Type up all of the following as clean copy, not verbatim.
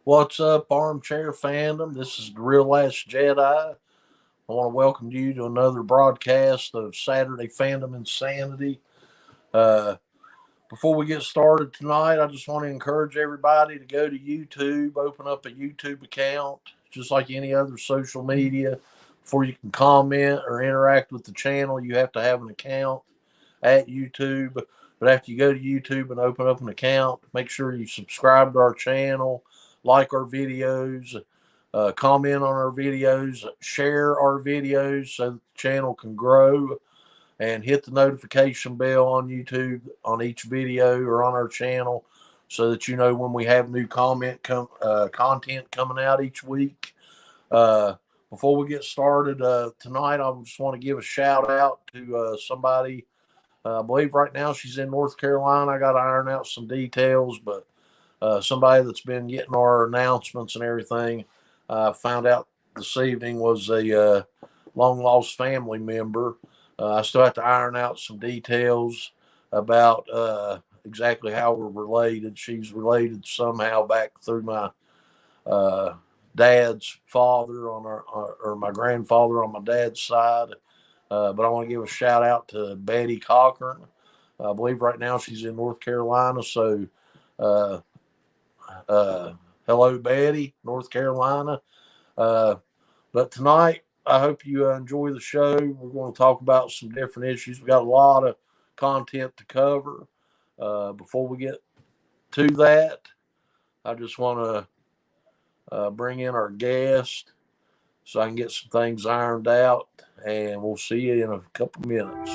What's up, Armchair Fandom? This is DaRealLastJedi. I want to welcome you to another broadcast of Saturday Fandom Insanity. Before we get started tonight, I just want to encourage everybody to go to YouTube, open up a YouTube account, just like any other social media. Before you can comment or interact with the channel, you have to have an account at YouTube. But after you go to YouTube and open up an account, make sure you subscribe to our channel, like our videos, comment on our videos, share our videos so that the channel can grow, and hit the notification bell on YouTube on each video or on our channel so that you know when we have new content coming out each week. Before we get started tonight, I just want to give a shout out to somebody. I believe right now she's in North Carolina. I got to iron out some details, but somebody that's been getting our announcements and everything, found out this evening was a long lost family member. I still have to iron out some details about exactly how we're related. She's related somehow back through my dad's father or my grandfather on my dad's side. But I want to give a shout out to Betty Cochran. I believe right now she's in North Carolina. So, hello, Betty, North Carolina. But tonight, I hope you enjoy the show. We're going to talk about some different issues. We got a lot of content to cover. Before we get to that, I just want to bring in our guest so I can get some things ironed out, and we'll see you in a couple minutes.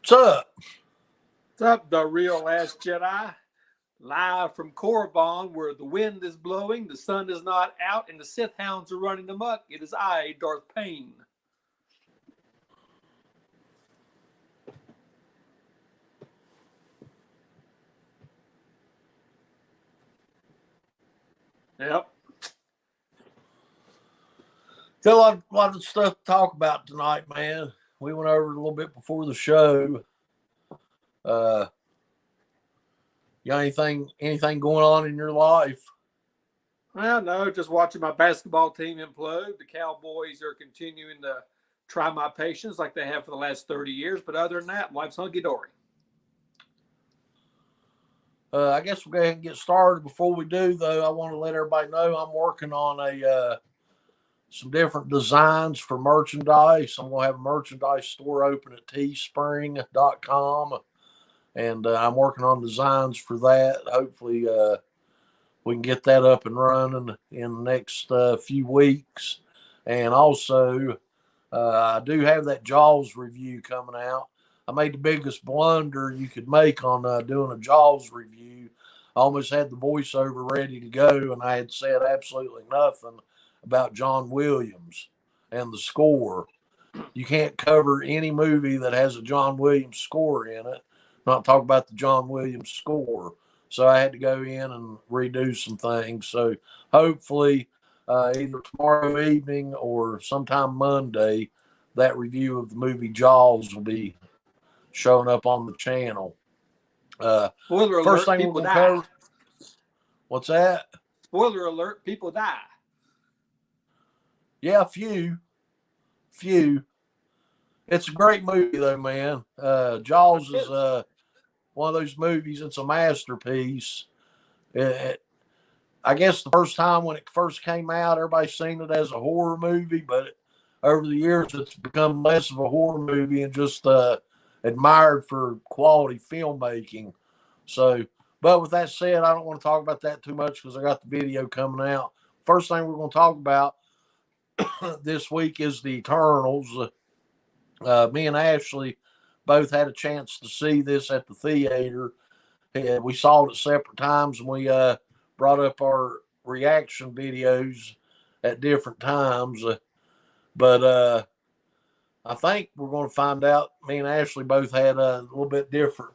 What's up? What's up, the real last Jedi? Live from Korriban, where the wind is blowing, the sun is not out, and the Sith hounds are running amok. It is I, Darth Pane. Yep. Got a lot of stuff to talk about tonight, man. We went over it a little bit before the show. You got anything going on in your life? Well, no, just watching my basketball team implode. The Cowboys are continuing to try my patience like they have for the last 30 years. But other than that, life's hunky-dory. I guess we'll go ahead and get started. Before we do, though, I want to let everybody know I'm working on some different designs for merchandise. I'm going to have a merchandise store open at teespring.com. And I'm working on designs for that. Hopefully, we can get that up and running in the next few weeks. And also, I do have that Jaws review coming out. I made the biggest blunder you could make on doing a Jaws review. I almost had the voiceover ready to go, and I had said absolutely nothing about John Williams and the score. You can't cover any movie that has a John Williams score in it. Not talk about the John Williams score. So I had to go in and redo some things. So hopefully either tomorrow evening or sometime Monday, that review of the movie Jaws will be showing up on the channel. Spoiler First alert, thing people we're die. going to cover. What's that? Spoiler alert, people die. Yeah, a few. It's a great movie, though, man. Jaws is one of those movies. It's a masterpiece. I guess the first time when it first came out, everybody seen it as a horror movie, but over the years, it's become less of a horror movie and just admired for quality filmmaking. So, but with that said, I don't want to talk about that too much because I got the video coming out. First thing we're going to talk about this week is the Eternals. Me and Ashley both had a chance to see this at the theater. We saw it at separate times, and we brought up our reaction videos at different times. But I think we're going to find out. Me and Ashley both had a little bit different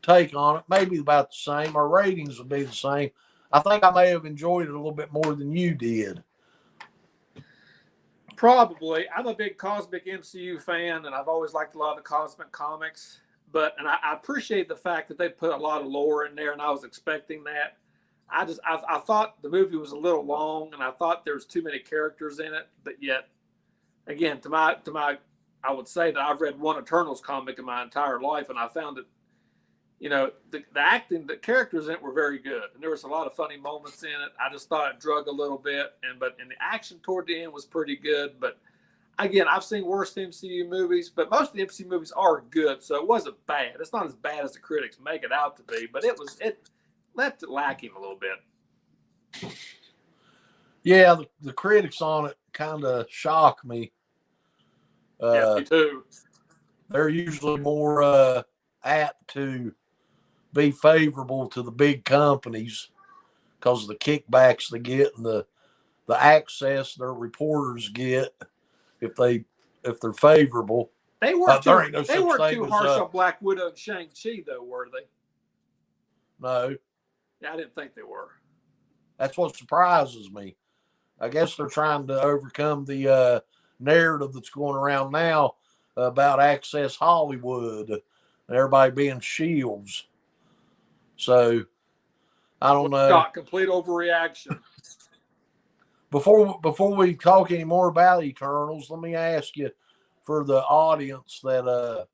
take on it. Maybe about the same. Our ratings will be the same. I think I may have enjoyed it a little bit more than you did. Probably. I'm a big cosmic MCU fan, and I've always liked a lot of the cosmic comics. And I appreciate the fact that they put a lot of lore in there, and I was expecting that. I thought the movie was a little long, and I thought there was too many characters in it. But yet, again, I would say that I've read one Eternals comic in my entire life, and I found it, the acting, the characters in it were very good, and there was a lot of funny moments in it. I just thought it drug a little bit, and the action toward the end was pretty good. But again, I've seen worse MCU movies, but most of the MCU movies are good, so it wasn't bad. It's not as bad as the critics make it out to be, but it left it lacking a little bit. Yeah, the critics on it kind of shock me. Yeah, me too. They're usually more apt to be favorable to the big companies because of the kickbacks they get and the access their reporters get if they're favorable. They weren't too harsh on Black Widow and Shang-Chi, though, were they? No. Yeah, I didn't think they were. That's what surprises me. I guess they're trying to overcome the narrative that's going around now about Access Hollywood and everybody being shields. So, I don't know. Scott, complete overreaction. Before we talk any more about Eternals, let me ask you, for the audience that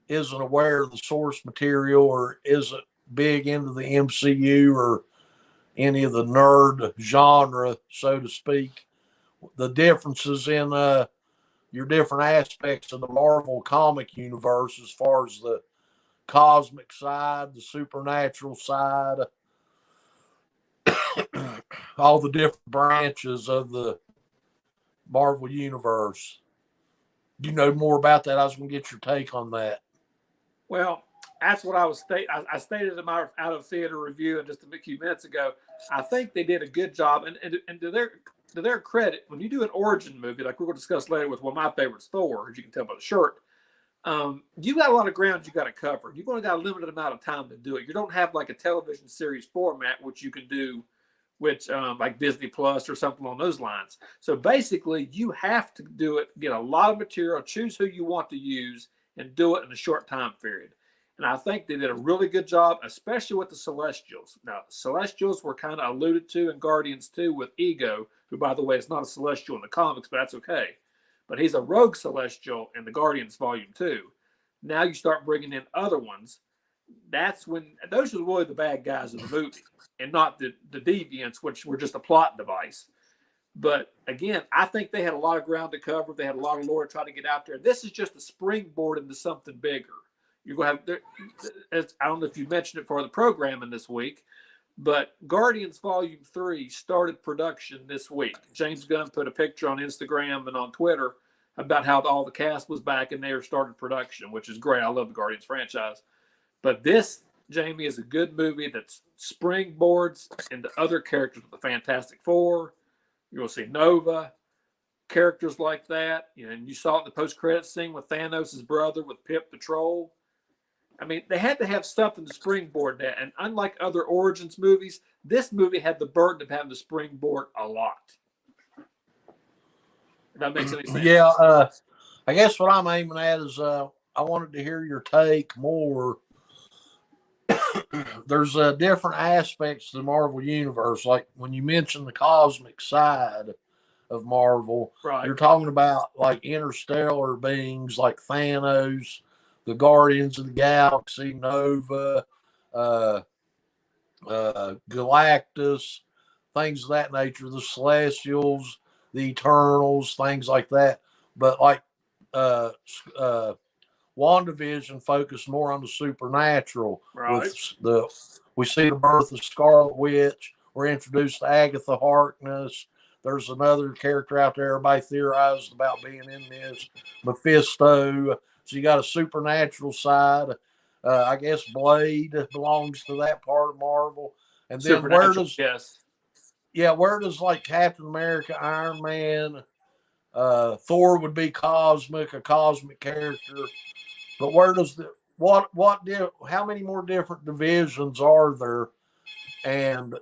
isn't aware of the source material or isn't big into the MCU or any of the nerd genre, so to speak, the differences in your different aspects of the Marvel comic universe as far as the cosmic side, the supernatural side, all the different branches of the Marvel universe. You know more about that. I was going to get your take on that. Well, that's what I stated in my out of theater review just a few minutes ago. I think they did a good job, and to their credit, when you do an origin movie like we're going to discuss later with one of my favorites, Thor, as you can tell by the shirt, you got a lot of ground you got to cover. You've only got a limited amount of time to do it. You don't have like a television series format, which you can do, like Disney Plus or something along those lines. So basically, you have to do it, get a lot of material, choose who you want to use, and do it in a short time period. And I think they did a really good job, especially with the Celestials. Now, Celestials were kind of alluded to in Guardians 2 with Ego, who, by the way, is not a Celestial in the comics, but that's okay. But he's a rogue Celestial in the Guardians Volume 2. Now you start bringing in other ones. That's when those are really the bad guys of the movie and not the deviants, which were just a plot device. But again, I think they had a lot of ground to cover. They had a lot of lore to try to get out there. This is just a springboard into something bigger. You're going to have, I don't know if you mentioned it for the programming this week, but Guardians Volume 3 started production this week. James Gunn put a picture on Instagram and on Twitter about how all the cast was back and they started production, which is great. I love the Guardians franchise. But this, Jamie, is a good movie that springboards into other characters with the Fantastic Four. You're going to see Nova, characters like that. And you saw it in the post-credits scene with Thanos' brother, with Pip the Troll. I mean, they had to have something to springboard that. And unlike other Origins movies, this movie had the burden of having to springboard a lot. If that makes any sense. Yeah, I guess what I'm aiming at is I wanted to hear your take more. There's different aspects to the Marvel Universe. Like when you mention the cosmic side of Marvel, right, you're talking about like interstellar beings like Thanos, the Guardians of the Galaxy, Nova, Galactus, things of that nature, the Celestials, the Eternals, things like that. But like uh, uh, WandaVision focused more on the supernatural. Right. With we see the birth of Scarlet Witch. We're introduced to Agatha Harkness. There's another character out there everybody theorized about being in this, Mephisto. So you got a supernatural side. I guess Blade belongs to that part of Marvel. And then Supernatural, yes. where does like Captain America, Iron Man, Thor would be a cosmic character. But where does the how many more different divisions are there, and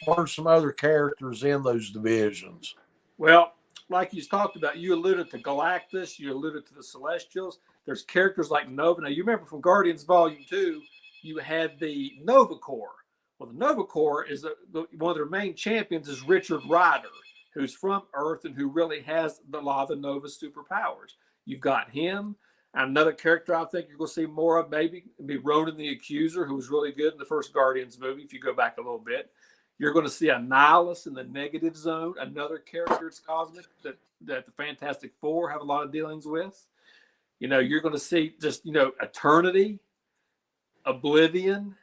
what are some other characters in those divisions? Well, like you talked about, you alluded to Galactus, you alluded to the Celestials. There's characters like Nova. Now, you remember from Guardians Volume 2, you had the Nova Corps. Well, the Nova Corps is one of their main champions is Richard Rider, who's from Earth and who really has a lot of the Nova superpowers. You've got him. Another character I think you're going to see more of maybe be Ronan the Accuser, who was really good in the first Guardians movie, if you go back a little bit. You're going to see a Nihilus in the Negative Zone, another character it's cosmic that the Fantastic Four have a lot of dealings with. You're going to see just, Eternity, Oblivion,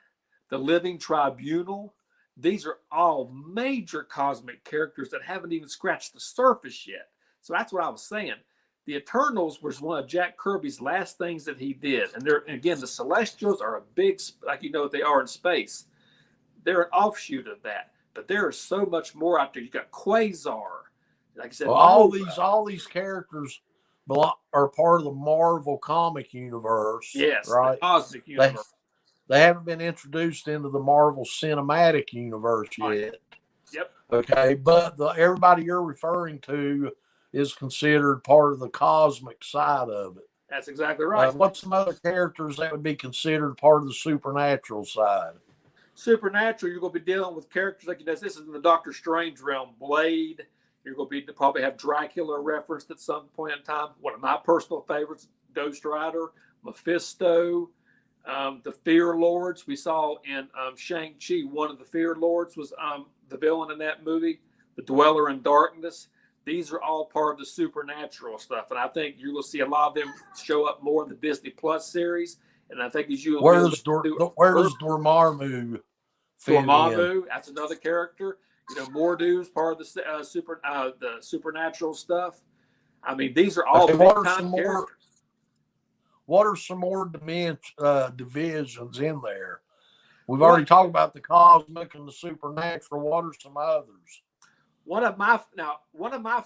the Living Tribunal. These are all major cosmic characters that haven't even scratched the surface yet. So that's what I was saying. The Eternals was one of Jack Kirby's last things that he did. And again, the Celestials are a big, like they are in space. They're an offshoot of that. But there is so much more out there. You got Quasar. Like I said, well, all these characters are part of the Marvel comic universe. Yes, right? The cosmic universe. They haven't been introduced into the Marvel cinematic universe yet. Yep. Okay, but everybody you're referring to is considered part of the cosmic side of it. That's exactly right. What's some other characters that would be considered part of the supernatural side? Supernatural, you're going to be dealing with characters like this. This is in the Doctor Strange realm. Blade. You're going to probably have Dracula referenced at some point in time. One of my personal favorites, Ghost Rider, Mephisto, the Fear Lords. We saw in Shang-Chi, one of the Fear Lords was the villain in that movie, the Dweller in Darkness. These are all part of the supernatural stuff. And I think you're going to see a lot of them show up more in the Disney Plus series. And I think as you where does Dormammu fit in? Dormammu, that's another character. Mordu's part of the supernatural stuff. I mean, these are all big time characters. What are some more divisions in there? We've already talked about the cosmic and the supernatural. What are some others? One of my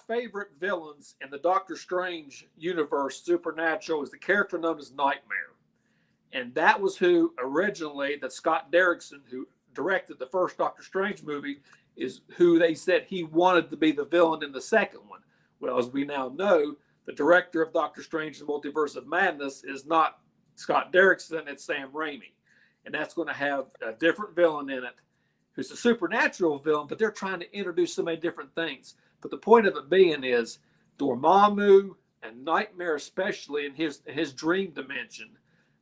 favorite villains in the Doctor Strange universe, supernatural, is the character known as Nightmare. And that was who originally, that Scott Derrickson, who directed the first Doctor Strange movie, is who they said he wanted to be the villain in the second one. Well, as we now know, the director of Doctor Strange and the Multiverse of Madness is not Scott Derrickson, it's Sam Raimi. And that's going to have a different villain in it, who's a supernatural villain, but they're trying to introduce so many different things. But the point of it being is Dormammu and Nightmare, especially in his dream dimension,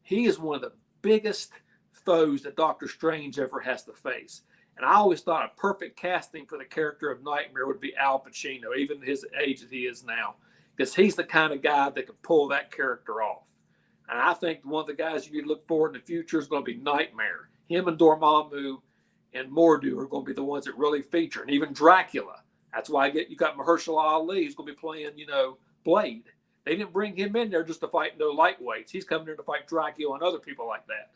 he is one of the biggest foes that Doctor Strange ever has to face. And I always thought a perfect casting for the character of Nightmare would be Al Pacino, even his age that he is now, because he's the kind of guy that could pull that character off. And I think one of the guys you need to look for in the future is going to be Nightmare. Him and Dormammu and Mordu are going to be the ones that really feature, and even Dracula. That's why you got Mahershala Ali. He's going to be playing, Blade. They didn't bring him in there just to fight no lightweights. He's coming there to fight Dracula and other people like that.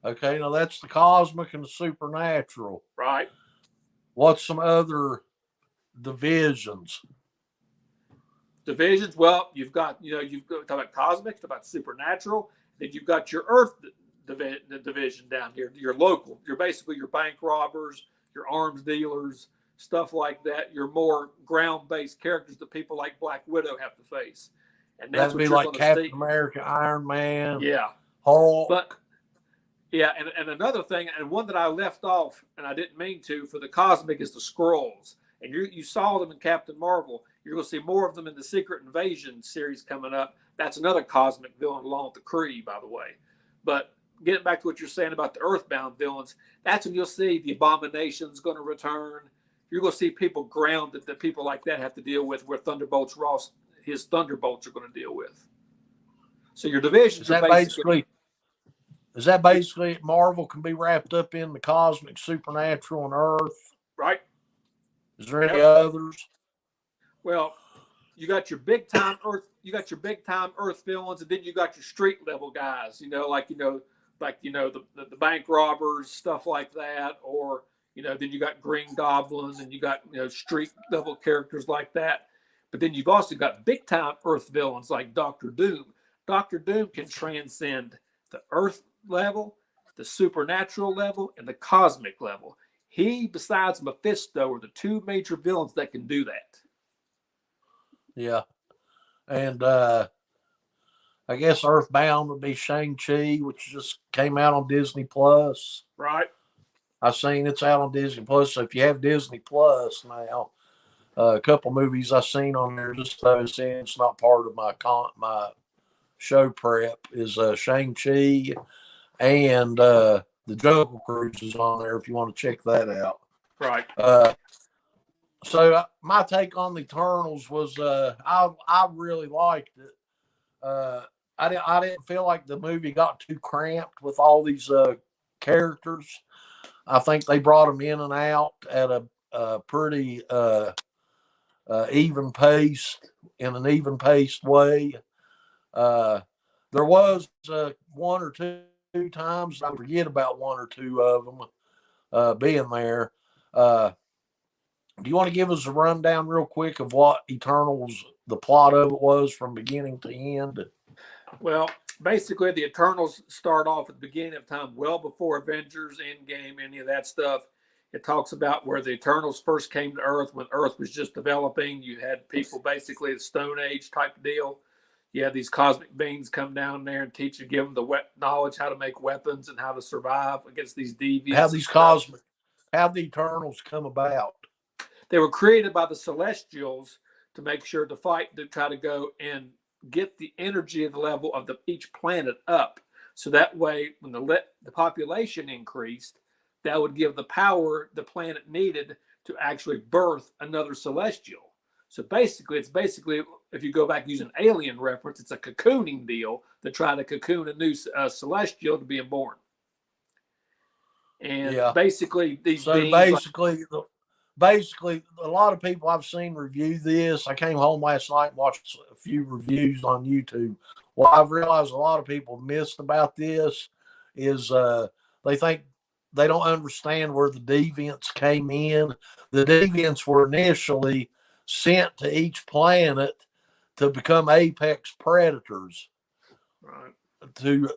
Okay, now that's the cosmic and the supernatural. Right. What's some other divisions? Well, you've got talk about cosmic, talk about supernatural. Then you've got your Earth division down here. Your local. You're basically your bank robbers, your arms dealers, stuff like that. Your more ground-based characters that people like Black Widow have to face. And that's that'd be like Captain America, Iron Man, Hulk. But yeah, and another thing, and one that I left off, and I didn't mean to, for the cosmic is the Skrulls. And you saw them in Captain Marvel. You're going to see more of them in the Secret Invasion series coming up. That's another cosmic villain along with the Kree, by the way. But getting back to what you're saying about the Earthbound villains, that's when you'll see the Abomination's going to return. You're going to see people grounded that people like that have to deal with, where his Thunderbolts are going to deal with. So your divisions are basically. Is that basically Marvel can be wrapped up in the cosmic, supernatural, and Earth? Right. Is there any others? Well, you got your big time Earth villains, and then you got your street level guys. The bank robbers, stuff like that, or then you got Green Goblins, and you got street level characters like that. But then you've also got big time Earth villains like Doctor Doom. Doctor Doom can transcend the Earth level, the supernatural level, and the cosmic level. He, besides Mephisto, are the two major villains that can do that. Yeah. And I guess Earthbound would be Shang-Chi, which just came out on Disney Plus. Right. I've seen it's out on Disney Plus. So if you have Disney Plus now, a couple movies I've seen on there, just so it's not part of my show prep, is Shang-Chi, and the Jungle Cruise is on there if you want to check that out. Right. So my take on the Eternals was I really liked it. I didn't feel like the movie got too cramped with all these characters. I think they brought them in and out at a pretty even paced, in an even paced way. There was one or two times, I forget about one or two of them being there. Do you want to give us a rundown real quick of what Eternals, the plot of it was from beginning to end? Well, basically, the Eternals start off at the beginning of time, well before Avengers, Endgame, any of that stuff. It talks about where the Eternals first came to Earth, when Earth was just developing. You had people, basically the Stone Age type deal. You had these cosmic beings come down there and teach you, give them the knowledge how to make weapons and how to survive against these deviants. How the Eternals come about? They were created by the Celestials to make sure to fight, to try to go and get the energy of the level of each planet up. So that way, when the population increased, that would give the power the planet needed to actually birth another Celestial. So basically, if you go back using Alien reference, it's a cocooning deal to try to cocoon a new Celestial to be born. And basically, basically, a lot of people I've seen review this. I came home last night and watched a few reviews on YouTube. What I've realized a lot of people missed about this is they think they don't understand where the deviants came in. The deviants were initially sent to each planet to become apex predators, right?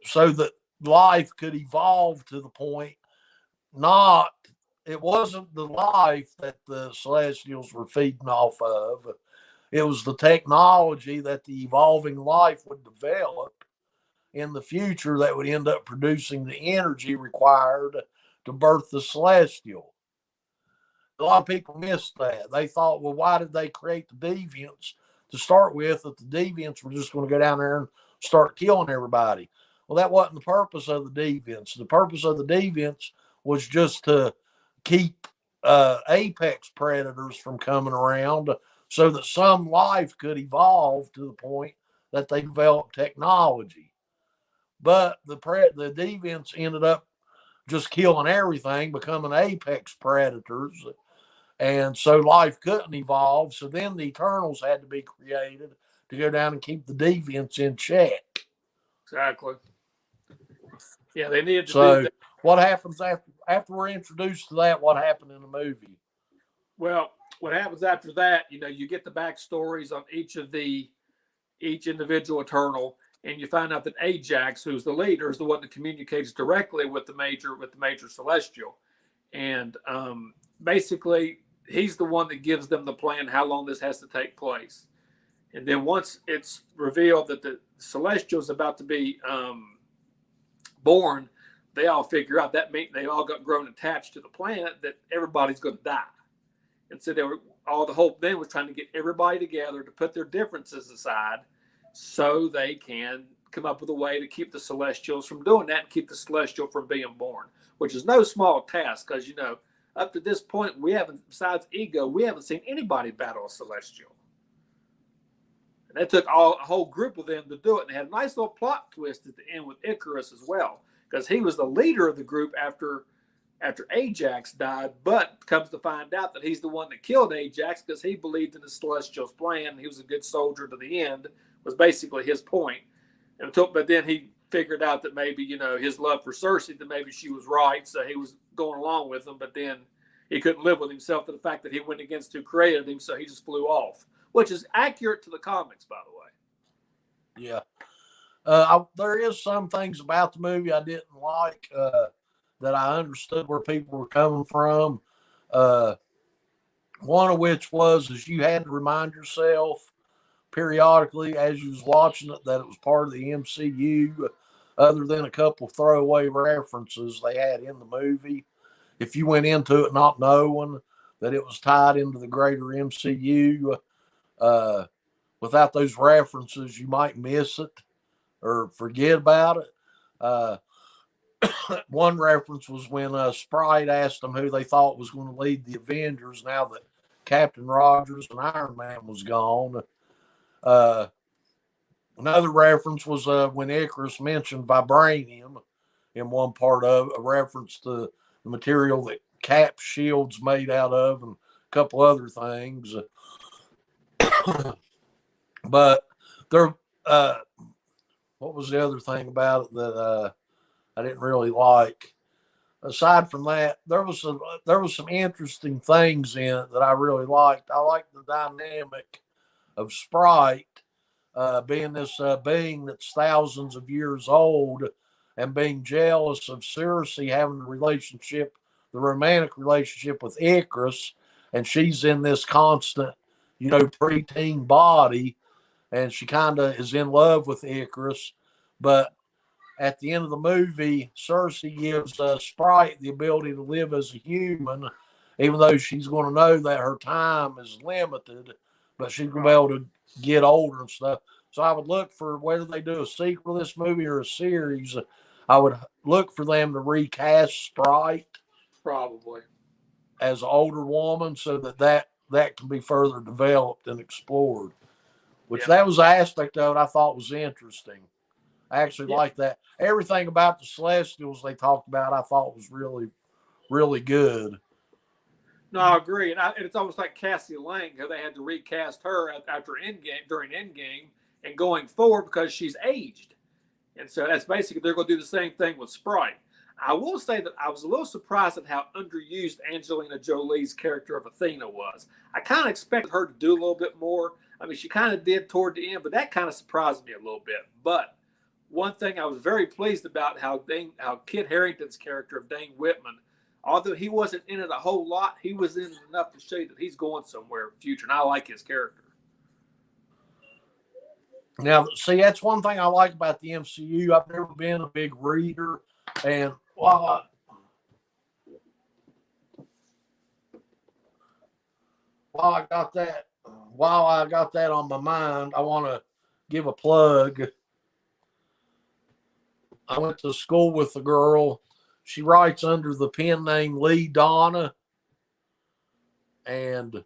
So that life could evolve to the point. It wasn't the life that the Celestials were feeding off of. It was the technology that the evolving life would develop in the future that would end up producing the energy required to birth the Celestial. A lot of people missed that. They thought, well, why did they create the deviants to start with if the deviants were just going to go down there and start killing everybody? Well, that wasn't the purpose of the deviants. The purpose of the deviants was just to keep apex predators from coming around so that some life could evolve to the point that they developed technology. But the deviants ended up just killing everything, becoming apex predators. And so life couldn't evolve. So then the Eternals had to be created to go down and keep the deviants in check. Exactly. Yeah, they needed to do that. What happens after we're introduced to that? What happened in the movie? Well, what happens after that, you get the backstories on each individual Eternal, and you find out that Ajax, who's the leader, is the one that communicates directly with the major Celestial. And basically, he's the one that gives them the plan how long this has to take place. And then once it's revealed that the Celestial is about to be born, they all figure out that they all got grown attached to the planet, that everybody's going to die. And so the hope then was trying to get everybody together to put their differences aside so they can come up with a way to keep the Celestials from doing that and keep the Celestial from being born, which is no small task because, you know, up to this point, we haven't, besides Ego, we haven't seen anybody battle a Celestial. And that took a whole group of them to do it. And they had a nice little plot twist at the end with Icarus as well, because he was the leader of the group after Ajax died, but comes to find out that he's the one that killed Ajax because he believed in the Celestial's plan. He was a good soldier to the end, was basically his point. But then he figured out that maybe, you know, his love for Cersei, that maybe she was right, so he was going along with them, but then he couldn't live with himself to the fact that he went against who created him, so he just flew off, which is accurate to the comics, by the way. Yeah. There is some things about the movie I didn't like, that I understood where people were coming from. One of which was is you had to remind yourself periodically as you was watching it that it was part of the MCU, other than a couple of throwaway references they had in the movie. If you went into it not knowing that it was tied into the greater MCU, without those references, you might miss it or forget about it. One reference was when Sprite asked them who they thought was going to lead the Avengers now that Captain Rogers and Iron Man was gone. Another reference was when Icarus mentioned vibranium in one part of a reference to the material that Cap's shield's made out of and a couple other things. But there, what was the other thing about it that I didn't really like? Aside from that, there was some interesting things in it that I really liked. I liked the dynamic of Sprite being this being that's thousands of years old and being jealous of Cersei having the romantic relationship with Icarus, and she's in this constant, you know, preteen body, and she kind of is in love with Icarus, but at the end of the movie, Cersei gives Sprite the ability to live as a human, even though she's going to know that her time is limited, but she's going to be able to get older and stuff. So I would look for whether they do a sequel to this movie or a series. I would look for them to recast Sprite Probably as an older woman so that can be further developed and explored. Which that was an aspect of it I thought was interesting. I actually like that. Everything about the Celestials they talked about, I thought was really, really good. No, I agree, and it's almost like Cassie Lang, how they had to recast her after during Endgame, and going forward because she's aged, and so that's basically they're going to do the same thing with Sprite. I will say that I was a little surprised at how underused Angelina Jolie's character of Athena was. I kind of expected her to do a little bit more. I mean, she kind of did toward the end, but that kind of surprised me a little bit. But one thing I was very pleased about how Kit Harington's character of Dane Whitman, although he wasn't in it a whole lot, he was in it enough to show you that he's going somewhere in the future, and I like his character. Now, see, that's one thing I like about the MCU. I've never been a big reader, and while I got that on my mind, I want to give a plug. I went to school with a girl. She writes under the pen name Lee Donna. And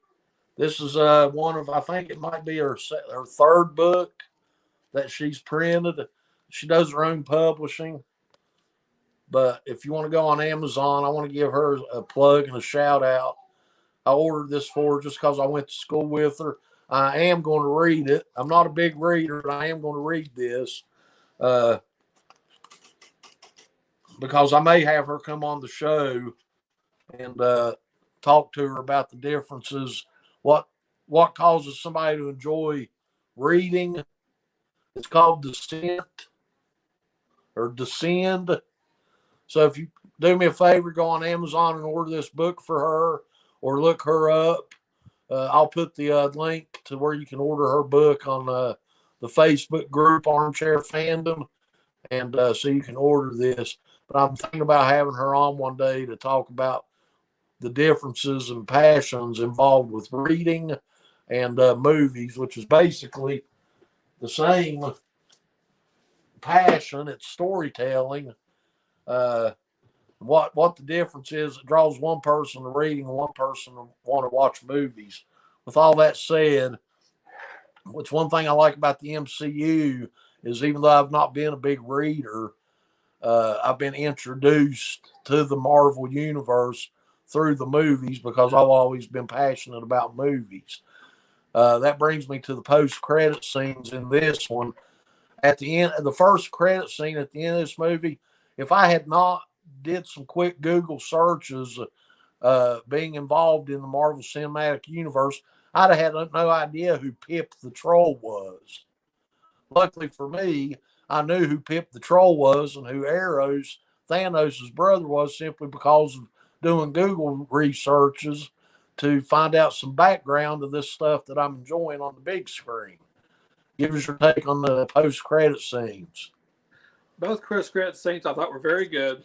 this is one of, I think it might be her third book that she's printed. She does her own publishing. But if you want to go on Amazon, I want to give her a plug and a shout out. I ordered this for her just because I went to school with her. I am going to read it. I'm not a big reader, but I am going to read this. Because I may have her come on the show and talk to her about the differences, what causes somebody to enjoy reading. It's called Descent or Descend. So if you do me a favor, go on Amazon and order this book for her or look her up. I'll put the link to where you can order her book on the Facebook group Armchair Fandom, and so you can order this. But I'm thinking about having her on one day to talk about the differences and passions involved with reading and movies, which is basically the same passion, it's storytelling. What the difference is, it draws one person to reading and one person to want to watch movies. With all that said, what's one thing I like about the MCU is even though I've not been a big reader, I've been introduced to the Marvel Universe through the movies because I've always been passionate about movies. That brings me to the post-credit scenes in this one. At the end, the first credit scene at the end of this movie, if I had not did some quick Google searches, being involved in the Marvel Cinematic Universe, I'd have had no idea who Pip the Troll was. Luckily for me, I knew who Pip the Troll was and who Arrows, Thanos' brother, was simply because of doing Google researches to find out some background of this stuff that I'm enjoying on the big screen. Give us your take on the post-credit scenes. Both credit scenes I thought were very good.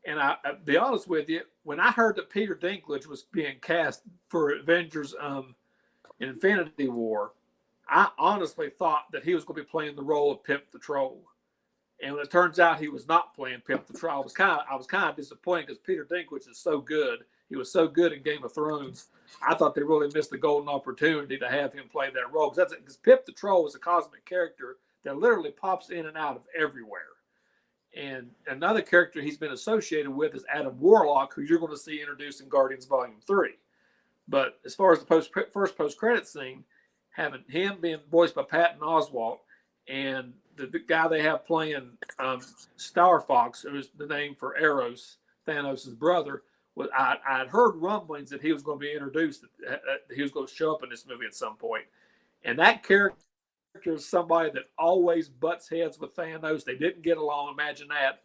And I'll be honest with you, when I heard that Peter Dinklage was being cast for Avengers Infinity War, I honestly thought that he was going to be playing the role of Pip the Troll. And when it turns out he was not playing Pip the Troll, I was kind of disappointed because Peter Dinklage is so good. He was so good in Game of Thrones. I thought they really missed the golden opportunity to have him play that role. Because Pip the Troll is a cosmic character that literally pops in and out of everywhere. And another character he's been associated with is Adam Warlock, who you're going to see introduced in Guardians Volume 3. But as far as the first post-credit scene, having him being voiced by Patton Oswalt and the guy they have playing Star Fox, who's the name for Arrows, Thanos' brother, I'd heard rumblings that he was going to be introduced, that he was going to show up in this movie at some point. And that character is somebody that always butts heads with Thanos. They didn't get along. Imagine that.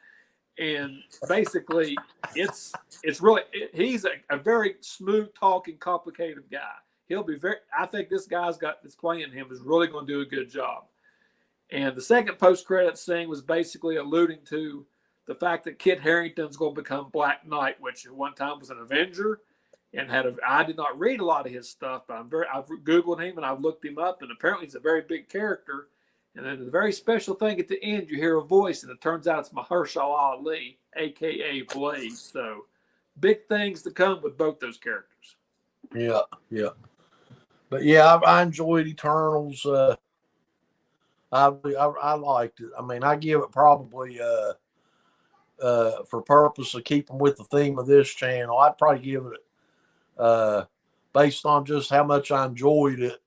And basically, it's really he's a very smooth talking, complicated guy. He'll be very. I think this guy's that's playing him is really going to do a good job. And the second post-credit scene was basically alluding to the fact that Kit Harington's going to become Black Knight, which at one time was an Avenger. And I did not read a lot of his stuff, but I've Googled him and I've looked him up, and apparently he's a very big character. And then the very special thing at the end, you hear a voice, and it turns out it's Mahershala Ali, aka Blaze. So big things to come with both those characters. Yeah. But yeah, I enjoyed Eternals. I liked it. I mean, I give it probably for purpose of keeping with the theme of this channel, I'd probably give it. Based on just how much I enjoyed it,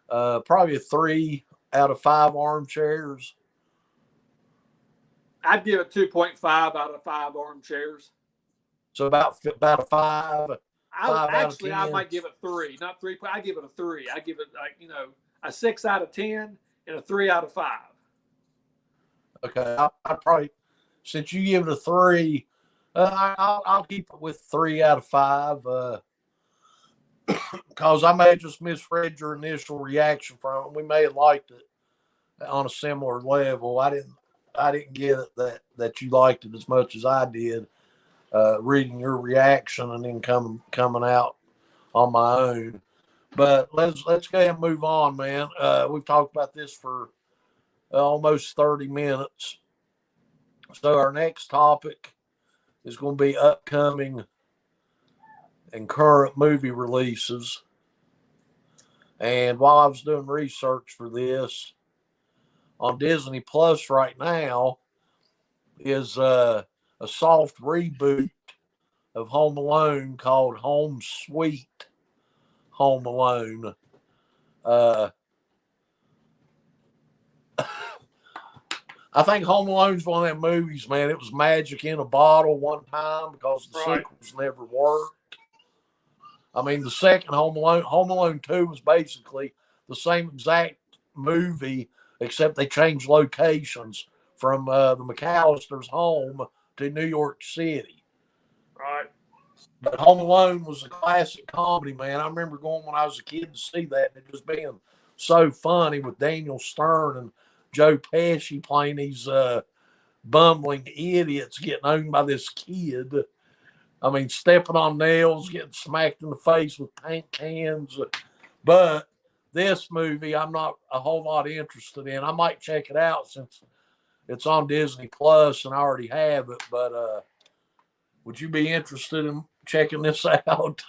probably a 3 out of 5 armchairs. I'd give it 2.5 out of 5 armchairs. So about a 5. I might give it 3, not 3. I give it a 3. I give it a 6 out of 10 and a 3 out of 5. Okay, I probably, since you give it a 3, I'll keep it with 3 out of 5. Because I may have just misread your initial reaction from it. We may have liked it on a similar level. I didn't get it that you liked it as much as I did. Reading your reaction and then coming out on my own. But let's go ahead and move on, man. We've talked about this for almost 30 minutes. So our next topic is going to be upcoming and current movie releases. And while I was doing research for this, on Disney Plus right now is a soft reboot of Home Alone called Home Sweet Home Alone. I think Home Alone's one of them movies, man. It was magic in a bottle one time because the sequels never worked. I mean, the second Home Alone 2 was basically the same exact movie, except they changed locations from the McAllister's home to New York City. Right. But Home Alone was a classic comedy, man. I remember going when I was a kid to see that and it just being so funny with Daniel Stern and Joe Pesci playing these bumbling idiots getting owned by this kid. I mean, stepping on nails, getting smacked in the face with paint cans. But this movie, I'm not a whole lot interested in. I might check it out since It's on Disney Plus, and I already have it. But would you be interested in checking this out?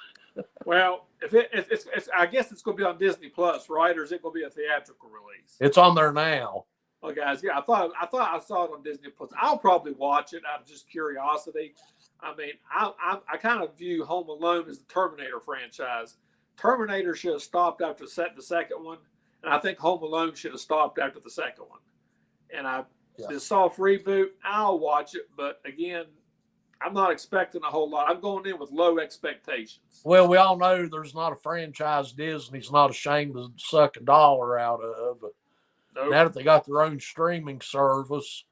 Well, if it's I guess it's going to be on Disney Plus, right? Or is it going to be a theatrical release? It's on there now. Oh, guys, yeah, I thought I saw it on Disney Plus. I'll probably watch it out of just curiosity. I mean, I kind of view Home Alone as the Terminator franchise. Terminator should have stopped after the second one, and I think Home Alone should have stopped after the second one. And the soft reboot, I'll watch it, but again, I'm not expecting a whole lot. I'm going in with low expectations. Well, we all know there's not a franchise Disney's not ashamed to suck a dollar out of. Nope. Now that they got their own streaming service,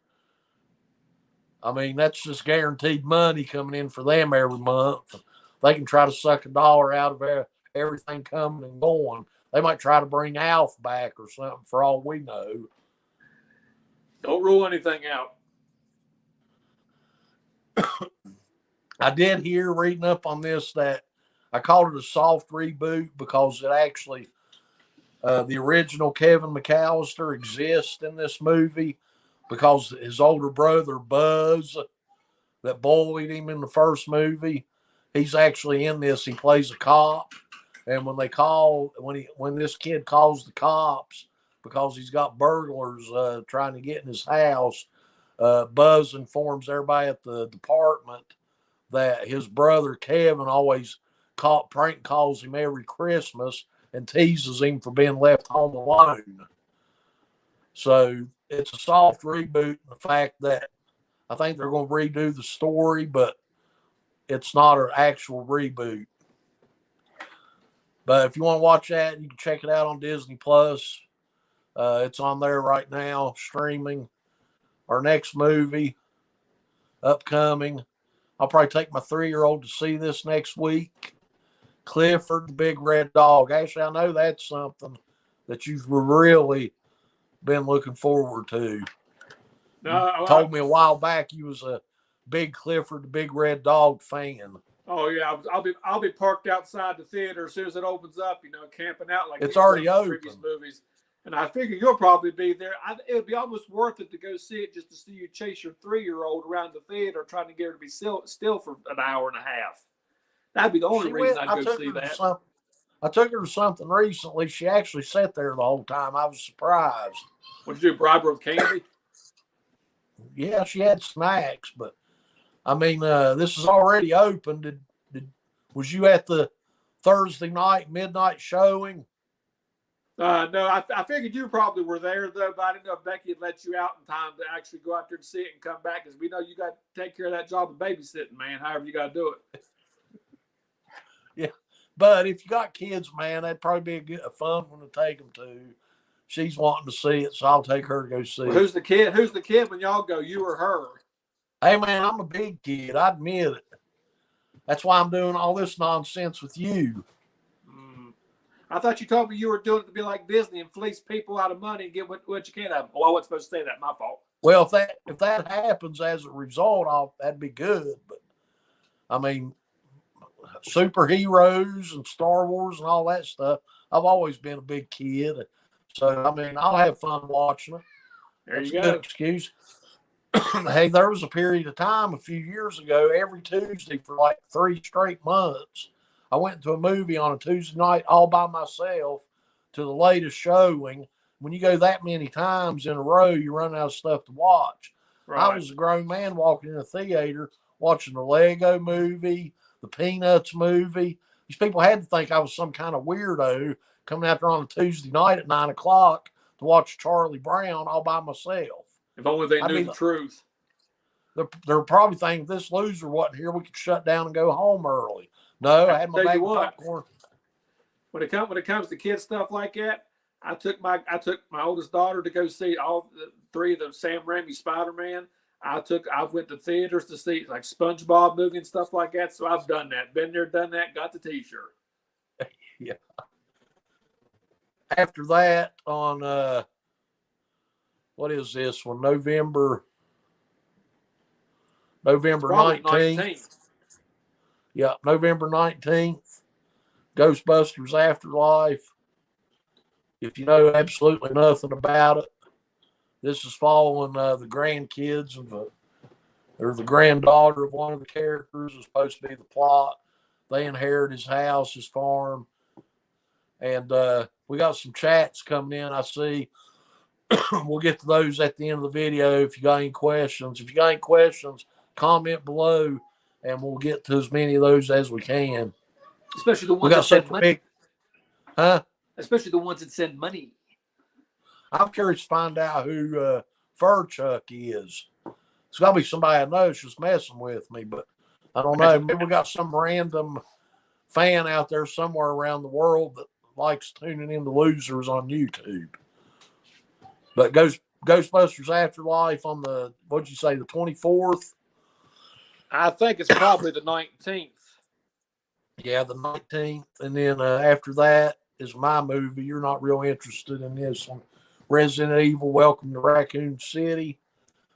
I mean, that's just guaranteed money coming in for them every month. They can try to suck a dollar out of everything coming and going. They might try to bring Alf back or something for all we know. Don't rule anything out. I did hear reading up on this that I called it a soft reboot because it actually, the original Kevin McAllister exists in this movie because his older brother, Buzz, that bullied him in the first movie, he's actually in this. He plays a cop. And when this kid calls the cops because he's got burglars trying to get in his house, Buzz informs everybody at the department that his brother Kevin always prank calls him every Christmas and teases him for being left home alone. So it's a soft reboot in the fact that I think they're going to redo the story, but it's not an actual reboot. But if you want to watch that, you can check it out on Disney Plus. It's on there right now, streaming. Our next movie, upcoming, I'll probably take my 3-year-old to see this next week. Clifford the Big Red Dog. Actually, I know that's something that you've really been looking forward to. No, you told me a while back you was a big Clifford the Big Red Dog fan. Oh yeah, I'll be parked outside the theater as soon as it opens up. Camping out like it's already open. Previous movies, and I figure you'll probably be there. It would be almost worth it to go see it just to see you chase your 3-year-old around the theater, trying to get her to be still for an hour and a half. That'd be the only reason I'd go see that. I took her to something recently. She actually sat there the whole time. I was surprised. What'd you do? Bribe her with candy? Yeah, she had snacks, but I mean, this is already open. Was you at the Thursday night midnight showing? No, I figured you probably were there, though, but I didn't know if Becky had let you out in time to actually go out there and see it and come back, because we know you got to take care of that job of babysitting, man, however you got to do it. Yeah, but if you got kids, man, that'd probably be a fun one to take them to. She's wanting to see it, so I'll take her to go see it. Who's the kid? Who's the kid when y'all go, you or her? Hey, man, I'm a big kid. I admit it. That's why I'm doing all this nonsense with you. I thought you told me you were doing it to be like Disney and fleece people out of money and get what you can out of them. Oh, I wasn't supposed to say that. My fault. Well, if that happens as a result, that'd be good. But, I mean, superheroes and Star Wars and all that stuff, I've always been a big kid. So, I mean, I'll have fun watching it. That's a good excuse. Hey, there was a period of time a few years ago, every Tuesday for like 3 straight months, I went to a movie on a Tuesday night all by myself to the latest showing. When you go that many times in a row, you run out of stuff to watch. Right. I was a grown man walking in a theater watching the Lego movie, the Peanuts movie. These people had to think I was some kind of weirdo coming out there on a Tuesday night at 9 o'clock to watch Charlie Brown all by myself. If only they knew the truth. They're probably thinking if this loser wasn't here, we could shut down and go home early. No, I had my bag of popcorn. When it comes to kid stuff like that, I took my oldest daughter to go see all 3 of the Sam Raimi Spider-Man. I went to theaters to see like SpongeBob movie and stuff like that. So I've done that. Been there, done that, got the T-shirt. Yeah. After that, on what is this one? November 19th. Yeah, November 19th. Ghostbusters Afterlife. If you know absolutely nothing about it, This is following the grandkids of or the granddaughter of one of the characters. Is supposed to be the plot. They inherit his house, his farm, and we got some chats coming in. I see. We'll get to those at the end of the video. If you got any questions, comment below, and we'll get to as many of those as we can. Especially the ones that send money. Especially the ones that send money. I'm curious to find out who Fur Chuck is. It's got to be somebody I know is just messing with me, but I don't know. Maybe we got some random fan out there somewhere around the world that likes tuning in to losers on YouTube. But Ghostbusters Afterlife on the, what'd you say, the 24th? I think it's probably the 19th. Yeah, the 19th. And then after that is my movie. You're not real interested in this one. Resident Evil, Welcome to Raccoon City.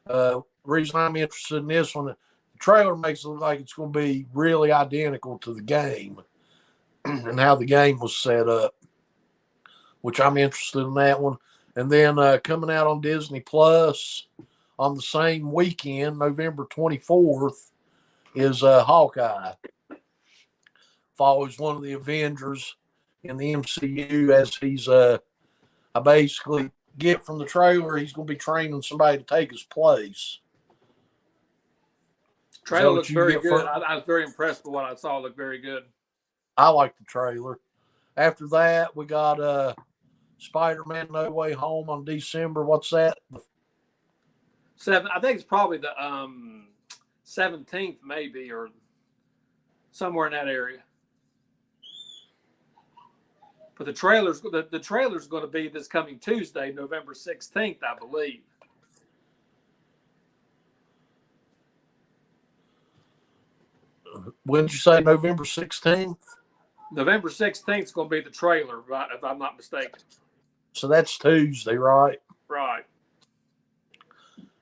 The reason I'm interested in this one, the trailer makes it look like it's going to be really identical to the game and how the game was set up, which I'm interested in that one. And then coming out on Disney Plus on the same weekend, November 24th, is Hawkeye. Follows one of the Avengers in the MCU as he's, I basically get from the trailer, he's going to be training somebody to take his place. Trailer looks very good. I was very impressed with what I saw. It looked very good. I like the trailer. After that, we got Spider-Man No Way Home on December. What's that? I think it's probably the 17th, maybe, or somewhere in that area. But the trailer's going to be this coming Tuesday, November 16th, I believe. When did you say November 16th? November 16th is going to be the trailer, right, if I'm not mistaken. So that's Tuesday, right? Right.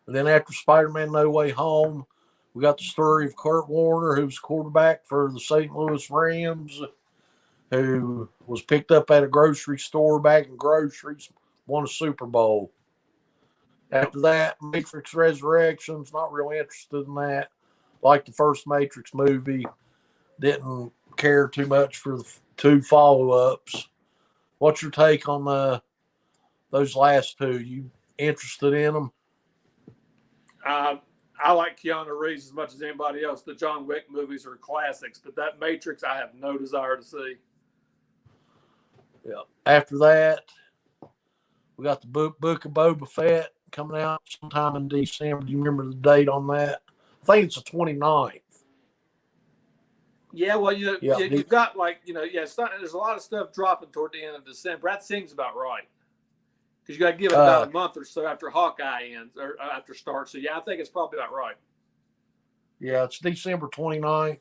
And then after Spider-Man No Way Home, we got the story of Kurt Warner, who's quarterback for the St. Louis Rams, who was picked up at a grocery store bagging groceries, won a Super Bowl. After that, Matrix Resurrections, not really interested in that. Like the first Matrix movie, didn't care too much for the two follow-ups. What's your take on those last two? You interested in them? I like Keanu Reeves as much as anybody else. The John Wick movies are classics, but that Matrix I have no desire to see. Yeah. After that, we got the book of Boba Fett coming out sometime in December. Do you remember the date on that? I think it's the 29th. Yeah, well, you've got there's a lot of stuff dropping toward the end of December. That seems about right. Because you got to give it about a month or so after Hawkeye ends or after starts. So, yeah, I think it's probably about right. Yeah, it's December 29th.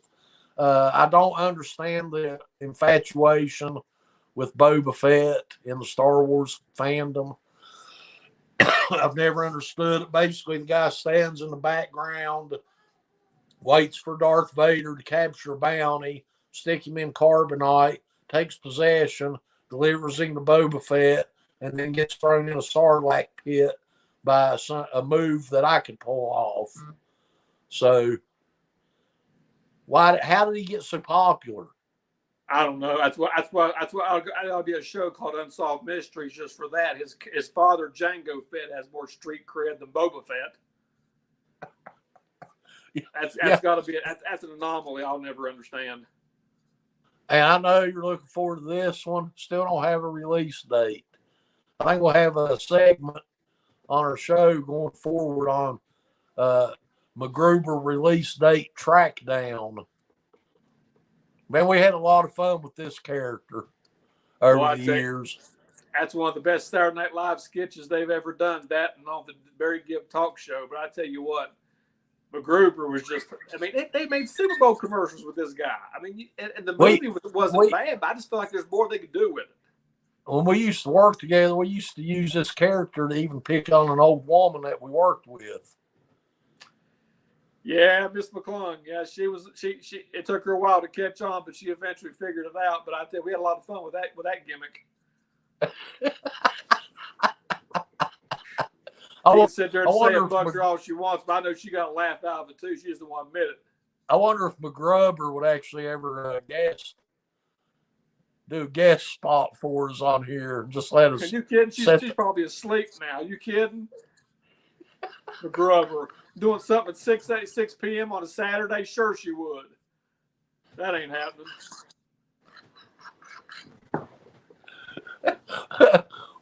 I don't understand the infatuation with Boba Fett in the Star Wars fandom. I've never understood it. Basically, the guy stands in the background, waits for Darth Vader to capture a bounty, stick him in carbonite, takes possession, delivers him to Boba Fett, and then gets thrown in a Sarlacc pit by a move that I could pull off. So, how did he get so popular? I don't know. That's why I'll be a show called Unsolved Mysteries just for that. His father Jango Fett has more street cred than Boba Fett. That's got to be that's an anomaly I'll never understand. And I know you're looking forward to this one. Still don't have a release date. I think we'll have a segment on our show going forward on MacGruber release date track down. Man, we had a lot of fun with this character over the years. That's one of the best Saturday Night Live sketches they've ever done. That and on the Barry Gibb talk show. But I tell you what, MacGruber was just, they made Super Bowl commercials with this guy. And the movie wasn't bad, but I just feel like there's more they could do with it. When we used to work together, we used to use this character to even pick on an old woman that we worked with. Yeah, Miss McClung. Yeah, she it took her a while to catch on, but she eventually figured it out. But I tell you, we had a lot of fun with that gimmick. She can sit there and say wonder it bugs her all she wants, but I know she got a laugh out of it too. She's the one admit it. I wonder if McGrubber would actually ever do a guest spot for us on here. Just let us. Are you kidding? She's probably asleep now. Are you kidding? McGrubber doing something at 6 p.m. on a Saturday? Sure she would. That ain't happening.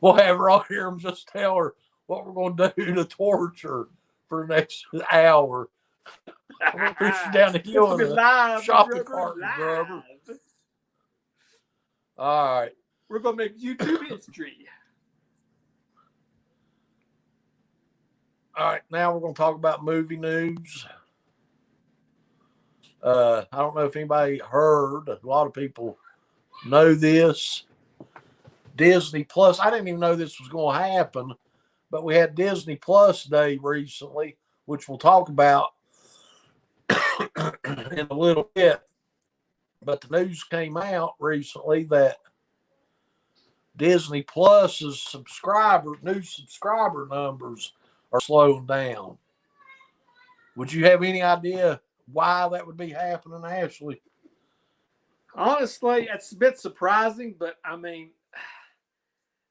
We'll have her on here and just tell her what we're going to do to torture for the next hour. I'm going to push you down the hill in a shopping cart, McGrubber. All right. We're going to make YouTube history. All right. Now we're going to talk about movie news. I don't know if anybody heard. A lot of people know this. Disney Plus. I didn't even know this was going to happen, but we had Disney Plus Day recently, which we'll talk about in a little bit. But the news came out recently that Disney Plus's new subscriber numbers are slowing down. Would you have any idea why that would be happening, Ashley? Honestly, it's a bit surprising, but I mean,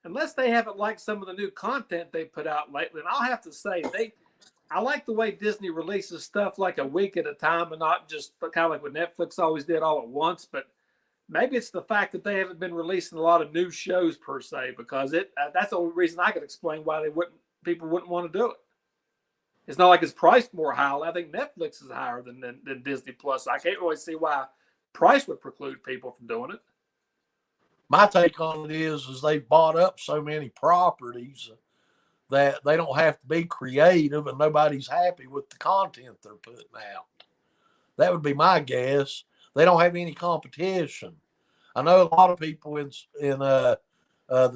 unless they haven't liked some of the new content they put out lately, and I'll have to say I like the way Disney releases stuff like a week at a time and not just kind of like what Netflix always did all at once. But maybe it's the fact that they haven't been releasing a lot of new shows per se, because that's the only reason I could explain why people wouldn't want to do it. It's not like it's priced more highly. I think Netflix is higher than Disney Plus. I can't really see why price would preclude people from doing it. My take on it is they've bought up so many properties that they don't have to be creative and nobody's happy with the content they're putting out. That would be my guess. They don't have any competition. I know a lot of people in the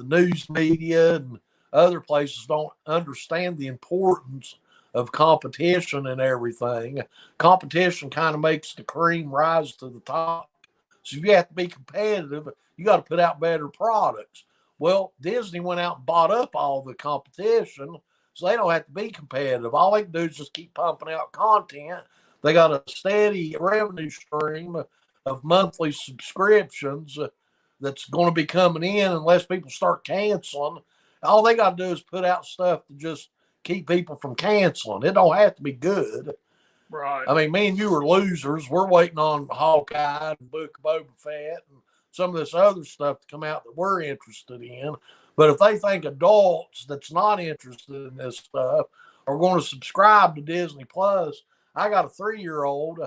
news media and other places don't understand the importance of competition and everything. Competition kind of makes the cream rise to the top. So if you have to be competitive, you got to put out better products. Well, Disney went out and bought up all the competition, so they don't have to be competitive. All they can do is just keep pumping out content. They got a steady revenue stream of monthly subscriptions that's going to be coming in unless people start canceling. All they got to do is put out stuff to just keep people from canceling. It don't have to be good. Right. I mean, me and you are losers. We're waiting on Hawkeye and Book of Boba Fett and some of this other stuff to come out that we're interested in. But if they think adults that's not interested in this stuff are going to subscribe to Disney Plus, I got a 3-year-old.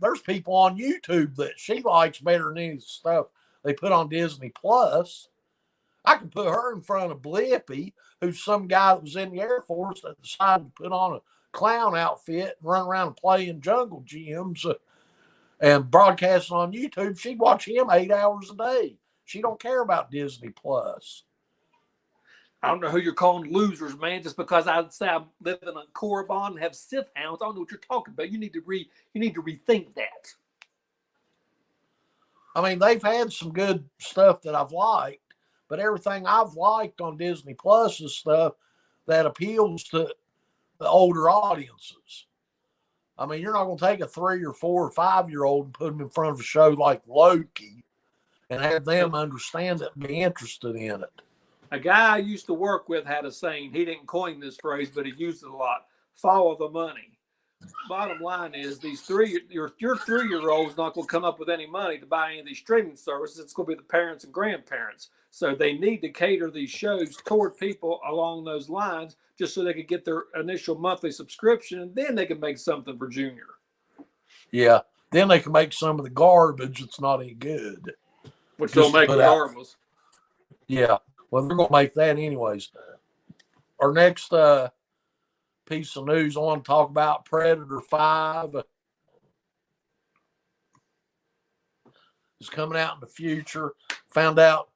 There's people on YouTube that she likes better than any stuff they put on Disney Plus. I can put her in front of Blippi, who's some guy that was in the Air Force that decided to put on a clown outfit and run around and play in jungle gyms and broadcasting on YouTube. She'd watch him 8 hours a day. She don't care about Disney Plus. I don't know who you're calling losers, man. Just because I say I'm living on Korriban and have Sith hounds, I don't know what you're talking about. You need to rethink that. I mean, they've had some good stuff that I've liked, but everything I've liked on Disney Plus is stuff that appeals to the older audiences. I mean, you're not going to take a 3 or 4 or 5-year-old and put them in front of a show like Loki and have them understand it and be interested in it. A guy I used to work with had a saying. He didn't coin this phrase, but he used it a lot. Follow the money. Bottom line is your 3-year-old's not going to come up with any money to buy any of these streaming services. It's going to be the parents and grandparents. So they need to cater these shows toward people along those lines just so they could get their initial monthly subscription, and then they can make something for Junior. Yeah. Then they can make some of the garbage that's not any good. Which they'll make regardless. Yeah. Well, they're going to make that anyways. Our next piece of news, I want to talk about Predator 5. It's coming out in the future. Found out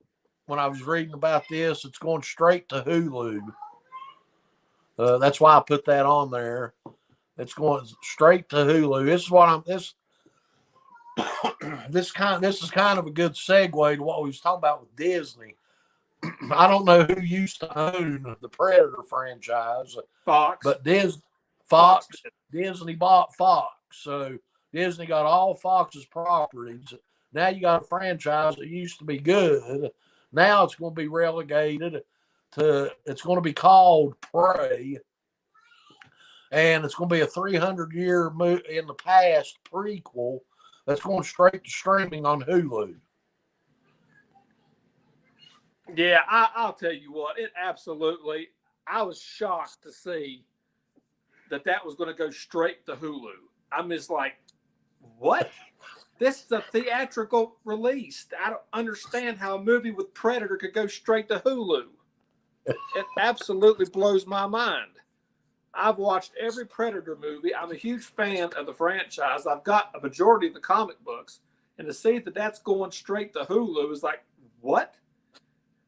when I was reading about this, it's going straight to Hulu. That's why I put that on there. It's going straight to Hulu. This is kind of a good segue to what we was talking about with Disney. I don't know who used to own the Predator franchise, Fox. but Fox did. Disney bought Fox. So Disney got all Fox's properties. Now you got a franchise that used to be good. Now it's going to be relegated to, it's going to be called Prey. And it's going to be a 300-year in the past prequel that's going straight to streaming on Hulu. Yeah, I'll tell you what, it absolutely, I was shocked to see that was going to go straight to Hulu. I'm just like, what? This is a theatrical release. I don't understand how a movie with Predator could go straight to Hulu. It absolutely blows my mind. I've watched every Predator movie. I'm a huge fan of the franchise. I've got a majority of the comic books. And to see that that's going straight to Hulu is like, what?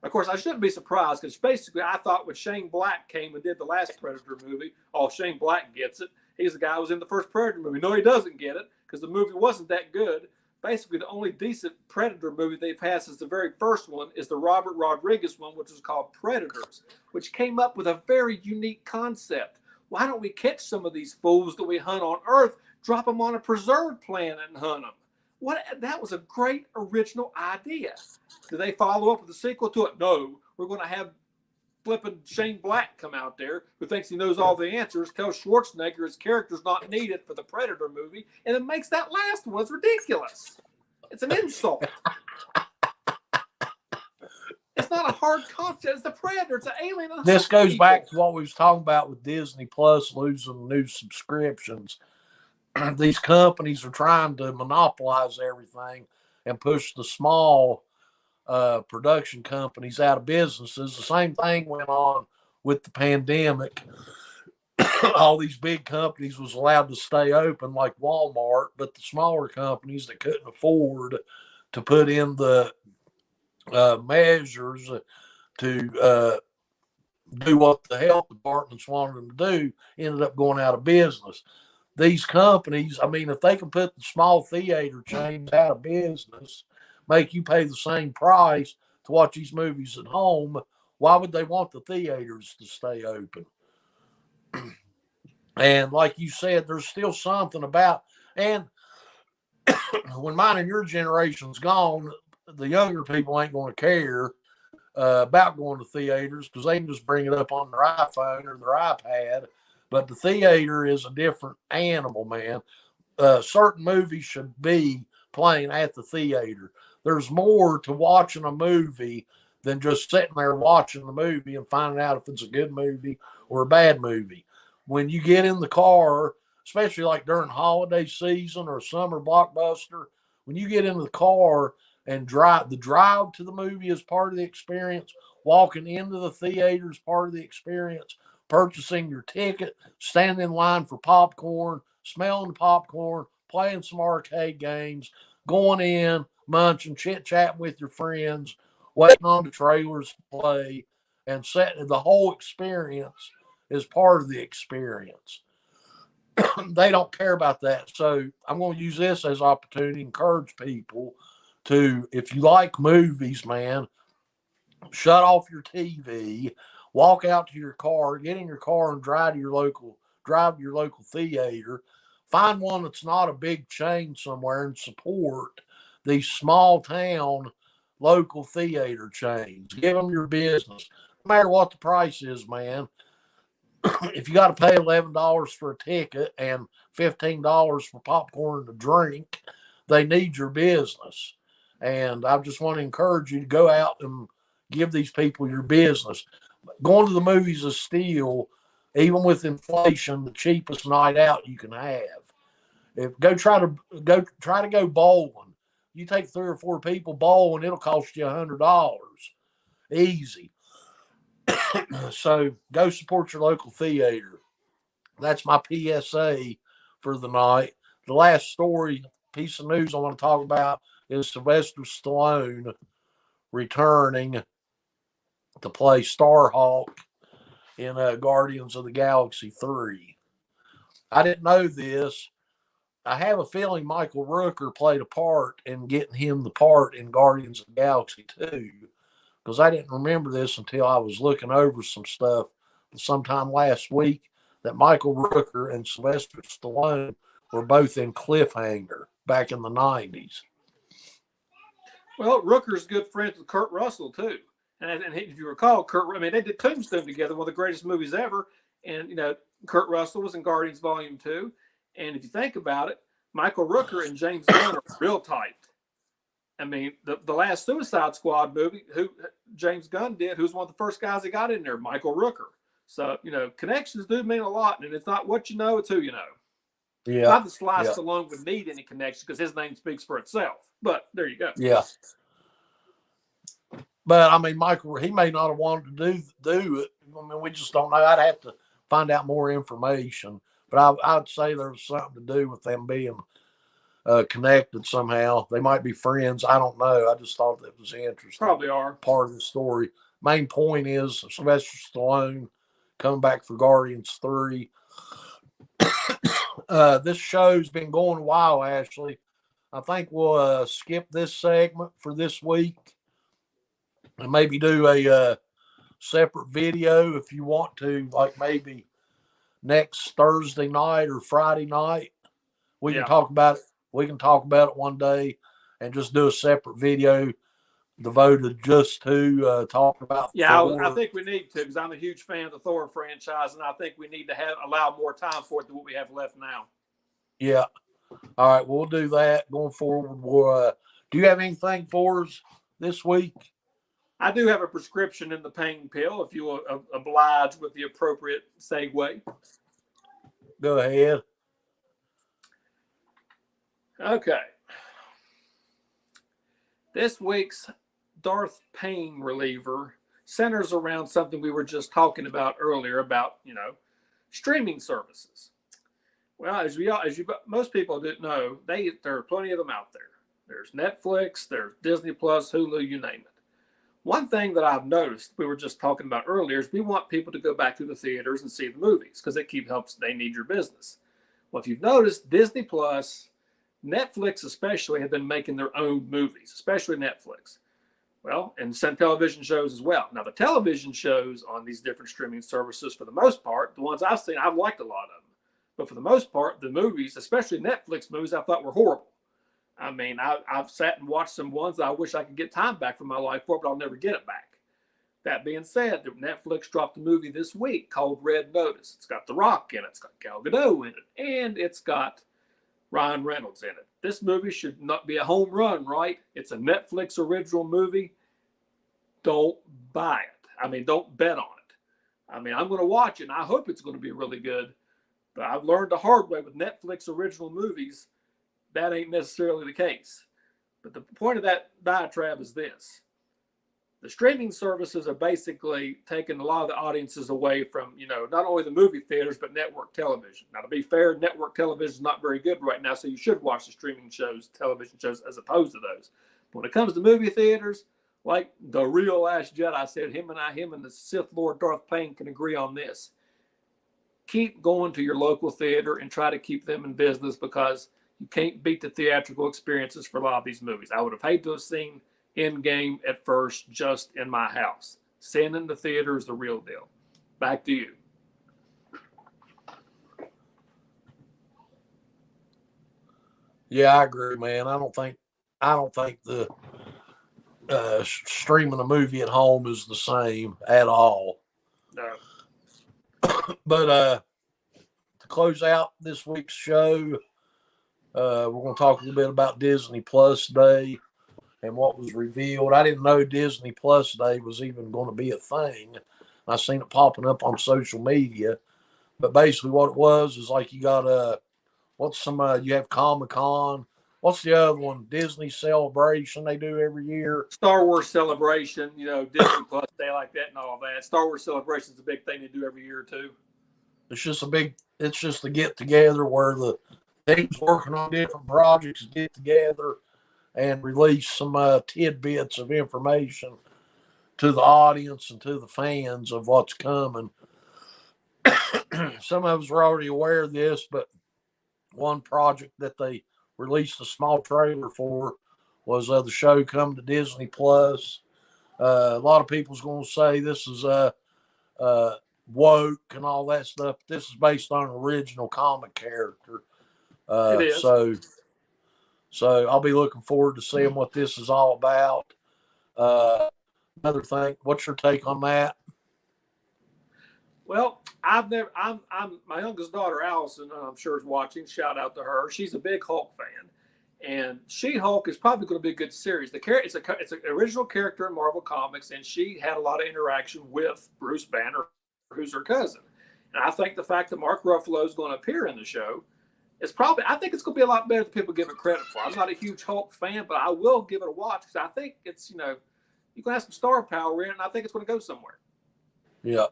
Of course, I shouldn't be surprised because basically I thought when Shane Black came and did the last Predator movie, oh, Shane Black gets it. He's the guy who was in the first Predator movie. No, he doesn't get it because the movie wasn't that good. Basically, the only decent Predator movie they've had since the very first one is the Robert Rodriguez one, which was called Predators, which came up with a very unique concept. Why don't we catch some of these fools that we hunt on Earth, drop them on a preserved planet and hunt them? That was a great original idea. Do they follow up with a sequel to it? No. We're going to have flipping Shane Black come out there who thinks he knows all the answers, tells Schwarzenegger his character's not needed for the Predator movie, and it makes that last one ridiculous. It's an insult. It's not a hard concept. It's the Predator. It's an alien. This goes back to what we was talking about with Disney Plus losing new subscriptions. These companies are trying to monopolize everything and push the small production companies out of businesses. The same thing went on with the pandemic. All these big companies was allowed to stay open like Walmart, but the smaller companies that couldn't afford to put in the measures to do what the health departments wanted them to do ended up going out of business. These companies, I mean, if they can put the small theater chains out of business, make you pay the same price to watch these movies at home, why would they want the theaters to stay open? And like you said, there's still something about, and when mine and your generation's gone, the younger people ain't going to care about going to theaters because they can just bring it up on their iPhone or their iPad. But the theater is a different animal, man. Certain movies should be playing at the theater. There's more to watching a movie than just sitting there watching the movie and finding out if it's a good movie or a bad movie. When you get in the car, especially like during holiday season or summer blockbuster, when you get in the car and drive to the movie is part of the experience. Walking into the theater is part of the experience. Purchasing your ticket, standing in line for popcorn, smelling the popcorn, playing some arcade games, going in, munching, chit-chatting with your friends, waiting on the trailers to play, and setting the whole experience is part of the experience. They don't care about that. So I'm going to use this as an opportunity to encourage people to, if you like movies, man, shut off your TV, walk out to your car, get in your car and drive to your local theater. Find one that's not a big chain somewhere and support these small town local theater chains. Give them your business. No matter what the price is, man. If you got to pay $11 for a ticket and $15 for popcorn and a drink, they need your business. And I just want to encourage you to go out and give these people your business. Going to the movies is still, even with inflation, the cheapest night out you can have. Try to go bowling. You take 3 or 4 people bowling, it'll cost you $100. Easy. So go support your local theater. That's my PSA for the night. The last piece of news I want to talk about is Sylvester Stallone returning to play Starhawk in Guardians of the Galaxy 3. I didn't know this. I have a feeling Michael Rooker played a part in getting him the part in Guardians of the Galaxy 2. because I didn't remember this until I was looking over some stuff sometime last week, that Michael Rooker and Sylvester Stallone were both in Cliffhanger back in the 90s. Well, Rooker's good friends with Kurt Russell, too. And if you recall, they did Tombstone together, one of the greatest movies ever. And, Kurt Russell was in Guardians Volume 2. And if you think about it, Michael Rooker and James Gunn are real tight. I mean, the last Suicide Squad movie, who James Gunn did, who's one of the first guys that got in there, Michael Rooker. So, connections do mean a lot. And it's not what you know, it's who you know. Yeah. Not that Sly Stallone would need any connection because his name speaks for itself. But there you go. Yeah. But, I mean, Michael, he may not have wanted to do it. I mean, we just don't know. I'd have to find out more information. But I'd say there's something to do with them being connected somehow. They might be friends. I don't know. I just thought that was interesting. Probably are. Part of the story. Main point is Sylvester Stallone coming back for Guardians 3. This show's been going a while, Ashley. I think we'll skip this segment for this week and maybe do a separate video if you want to, like maybe next Thursday night or Friday night. We can talk about it. We can talk about it one day and just do a separate video devoted just to talk about Thor. I think we need to, because I'm a huge fan of the Thor franchise, and I think we need to allow more time for it than what we have left now. Yeah. All right, we'll do that going forward. Do you have anything for us this week? I do have a prescription in the pain pill, if you will oblige with the appropriate segue. Go ahead. Okay. This week's Darth Pane reliever centers around something we were just talking about earlier about, streaming services. Well, as most people didn't know, there are plenty of them out there. There's Netflix, there's Disney Plus, Hulu, you name it. One thing that I've noticed, we were just talking about earlier, is we want people to go back to the theaters and see the movies because it helps. They need your business. Well, if you've noticed, Disney Plus, Netflix especially, have been making their own movies, especially Netflix. Well, and some television shows as well. Now, the television shows on these different streaming services, for the most part, the ones I've seen, I've liked a lot of them. But for the most part, the movies, especially Netflix movies, I thought were horrible. I mean, I've sat and watched some ones that I wish I could get time back from my life for, but I'll never get it back. That being said, Netflix dropped a movie this week called Red Notice. It's got The Rock in it. It's got Gal Gadot in it. And it's got Ryan Reynolds in it. This movie should not be a home run, right? It's a Netflix original movie. Don't buy it. I mean, don't bet on it. I mean, I'm going to watch it, and I hope it's going to be really good. But I've learned the hard way with Netflix original movies, that ain't necessarily the case. But the point of that diatribe is this. The streaming services are basically taking a lot of the audiences away from, not only the movie theaters, but network television. Now, to be fair, network television is not very good right now, so you should watch the streaming shows, television shows, as opposed to those. But when it comes to movie theaters, like The Real Last Jedi said, him and the Sith Lord Darth Pane can agree on this. Keep going to your local theater and try to keep them in business, because you can't beat the theatrical experiences for a lot of these movies. I would have hated to have seen Endgame at first just in my house. Seeing in the theater is the real deal. Back to you. Yeah, I agree, man. I don't think the streaming a movie at home is the same at all. No. But to close out this week's show, we're going to talk a little bit about Disney Plus Day and what was revealed. I didn't know Disney Plus Day was even going to be a thing. I seen it popping up on social media. But basically what it was is like you got you have Comic-Con. What's the other one? Disney Celebration they do every year. Star Wars Celebration, Disney Plus Day like that and all that. Star Wars Celebration is a big thing they do every year too. It's just a get together where the teams working on different projects get together and release some tidbits of information to the audience and to the fans of what's coming. Some of us are already aware of this, but one project that they released a small trailer for was the show coming to Disney Plus. A lot of people's going to say this is woke and all that stuff. This is based on an original comic character. It is. So I'll be looking forward to seeing what this is all about. Another thing, what's your take on that? Well, I'm my youngest daughter Allison. I'm sure is watching. Shout out to her. She's a big Hulk fan, and She-Hulk is probably going to be a good series. It's an original character in Marvel Comics, and she had a lot of interaction with Bruce Banner, who's her cousin. And I think the fact that Mark Ruffalo is going to appear in the show is probably, I think it's going to be a lot better than people give it credit for. I'm not a huge Hulk fan, but I will give it a watch because I think it's, you're going to have some star power in it, and I think it's going to go somewhere. Yeah.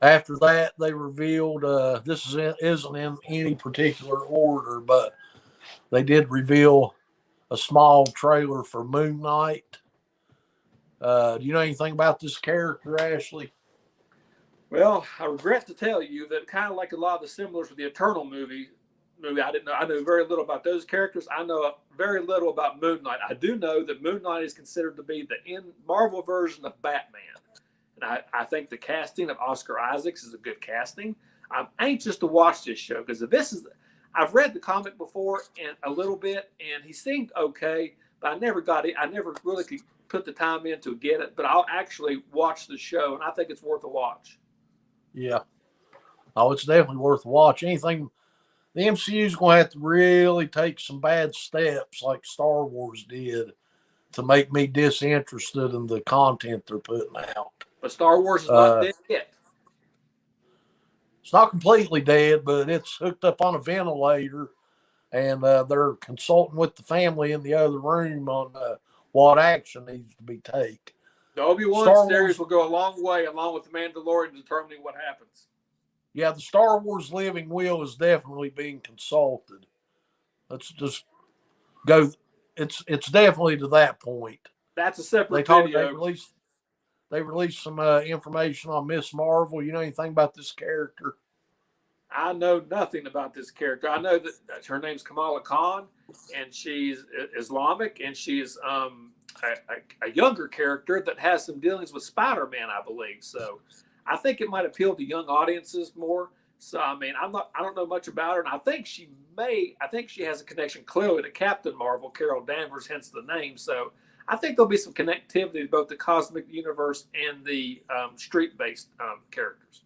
After that, they revealed isn't in any particular order, but they did reveal a small trailer for Moon Knight. Do you know anything about this character, Ashley? Well, I regret to tell you that kind of like a lot of the similars with the Eternal movie, I didn't know. I know very little about those characters. I know very little about Moon Knight. I do know that Moon Knight is considered to be the Marvel version of Batman. And I think the casting of Oscar Isaacs is a good casting. I'm anxious to watch this show because I've read the comic before and a little bit, and he seemed okay, but I never got it. I never really could put the time in to get it, but I'll actually watch the show, and I think it's worth a watch. Yeah. Oh, it's definitely worth a watch. Anything the MCU is going to have to really take some bad steps like Star Wars did to make me disinterested in the content they're putting out. But Star Wars is not dead yet. It's not completely dead, but it's hooked up on a ventilator, and they're consulting with the family in the other room on what action needs to be taken. The Obi-Wan series will go a long way, along with the Mandalorian, determining what happens. Yeah, the Star Wars living will is definitely being consulted. Let's just go. It's definitely to that point. That's a separate video. They released some information on Miss Marvel. You know anything about this character? I know nothing about this character. I know that her name's Kamala Khan, and she's Islamic, and she's a younger character that has some dealings with Spider-Man, I believe. So I think it might appeal to young audiences more. So I mean, I don't know much about her, and I think she has a connection clearly to Captain Marvel, Carol Danvers, hence the name. So I think there'll be some connectivity to both the cosmic universe and the street-based characters.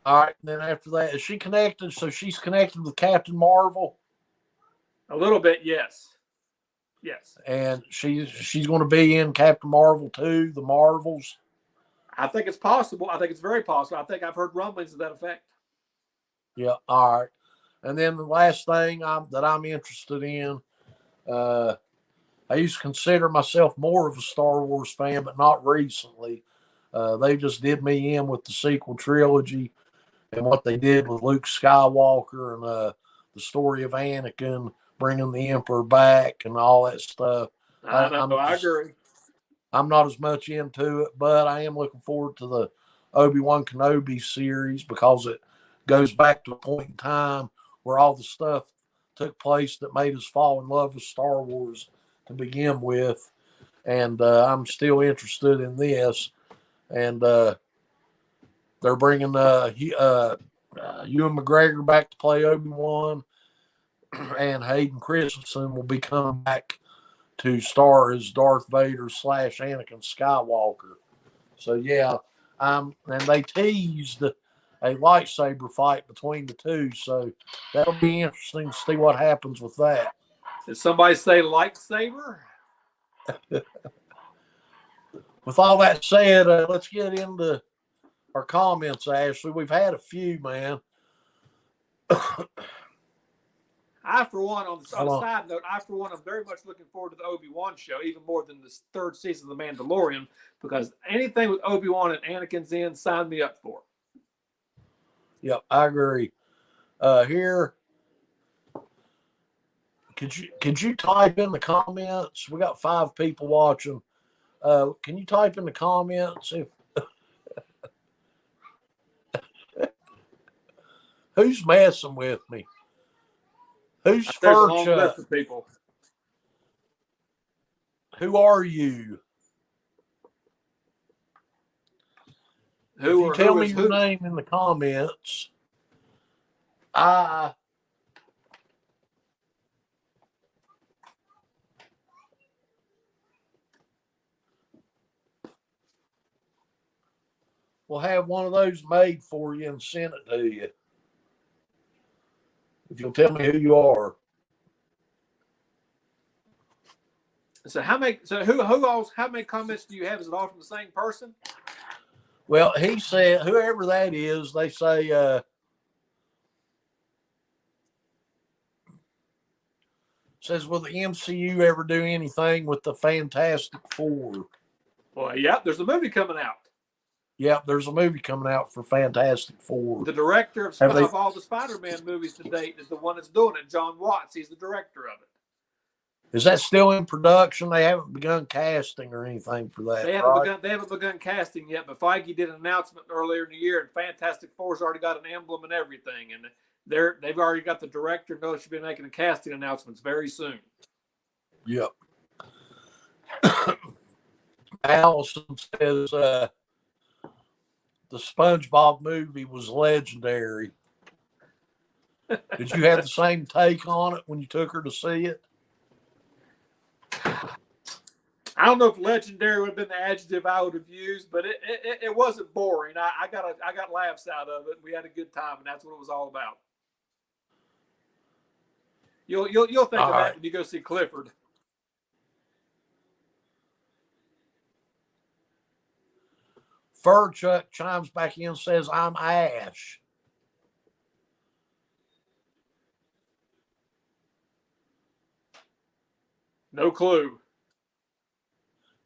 All right, and then after that, is she connected? So she's connected with Captain Marvel? A little bit, yes. Yes. And she's going to be in Captain Marvel 2, the Marvels? I think it's possible. I think it's very possible. I think I've heard rumblings to that effect. Yeah, all right. And then the last thing that I'm interested in, I used to consider myself more of a Star Wars fan, but not recently. They just did me in with the sequel trilogy and what they did with Luke Skywalker and the story of Anakin bringing the Emperor back and all that stuff. I agree. I'm not as much into it, but I am looking forward to the Obi-Wan Kenobi series because it goes back to a point in time where all the stuff took place that made us fall in love with Star Wars to begin with. And I'm still interested in this. And they're bringing Ewan McGregor back to play Obi-Wan, and Hayden Christensen will be coming back to star as Darth Vader / Anakin Skywalker. So yeah, and they teased a lightsaber fight between the two, so that'll be interesting to see what happens with that. Did somebody say lightsaber? With all that said, let's get into our comments, Ashley. We've had a few, man. I, for one, on a side note, I'm very much looking forward to the Obi-Wan show, even more than the third season of The Mandalorian, because anything with Obi-Wan and Anakin's in, sign me up for. Yep, I agree. Here, could you type in the comments? We got 5 people watching. Can you type in the comments if who's messing with me? Who's There's first? a long list of people. Who are you? If you tell me your name in the comments, I will have one of those made for you and send it to you. If you'll tell me who you are. So how many comments do you have? Is it all from the same person? Well, he said, whoever that is, they say, says, will the MCU ever do anything with the Fantastic Four? Well, yeah, there's a movie coming out. Yep, there's a movie coming out for Fantastic Four. The director of all the Spider-Man movies to date is the one that's doing it, John Watts. He's the director of it. Is that still in production? They haven't begun casting or anything for that. They haven't begun casting yet, but Feige did an announcement earlier in the year, and Fantastic Four's already got an emblem and everything, and they've already got the director. Know she'll be making the casting announcements very soon. Yep. Allison says the SpongeBob movie was legendary. Did you have the same take on it when you took her to see it? I don't know if legendary would have been the adjective I would have used, but it wasn't boring. I got laughs out of it. We had a good time, and that's what it was all about. You'll think of that when you go see Clifford. Furchuck chimes back in and says, I'm Ash. No clue.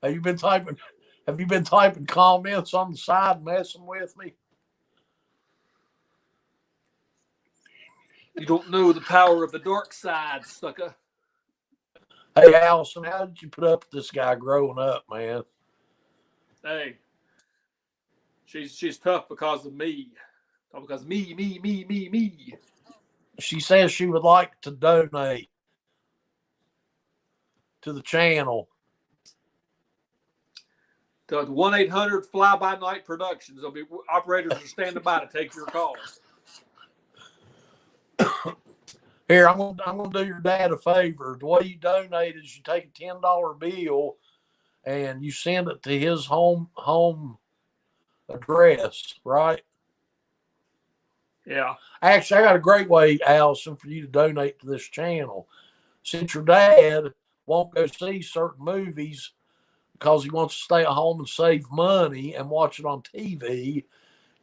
Have you been typing comments on the side messing with me? You don't know the power of the dark side, sucker. Hey, Allison, how did you put up with this guy growing up, man? Hey, she's tough because of me. Because me. She says she would like to donate to the channel. To 1-800 Fly By Night Productions. There'll be operators are standing by to take your calls. Here, I'm gonna do your dad a favor. The way you donate is you take a $10 bill and you send it to his home address, right? Yeah. Actually, I got a great way, Allison, for you to donate to this channel. Since your dad won't go see certain movies because he wants to stay at home and save money and watch it on TV,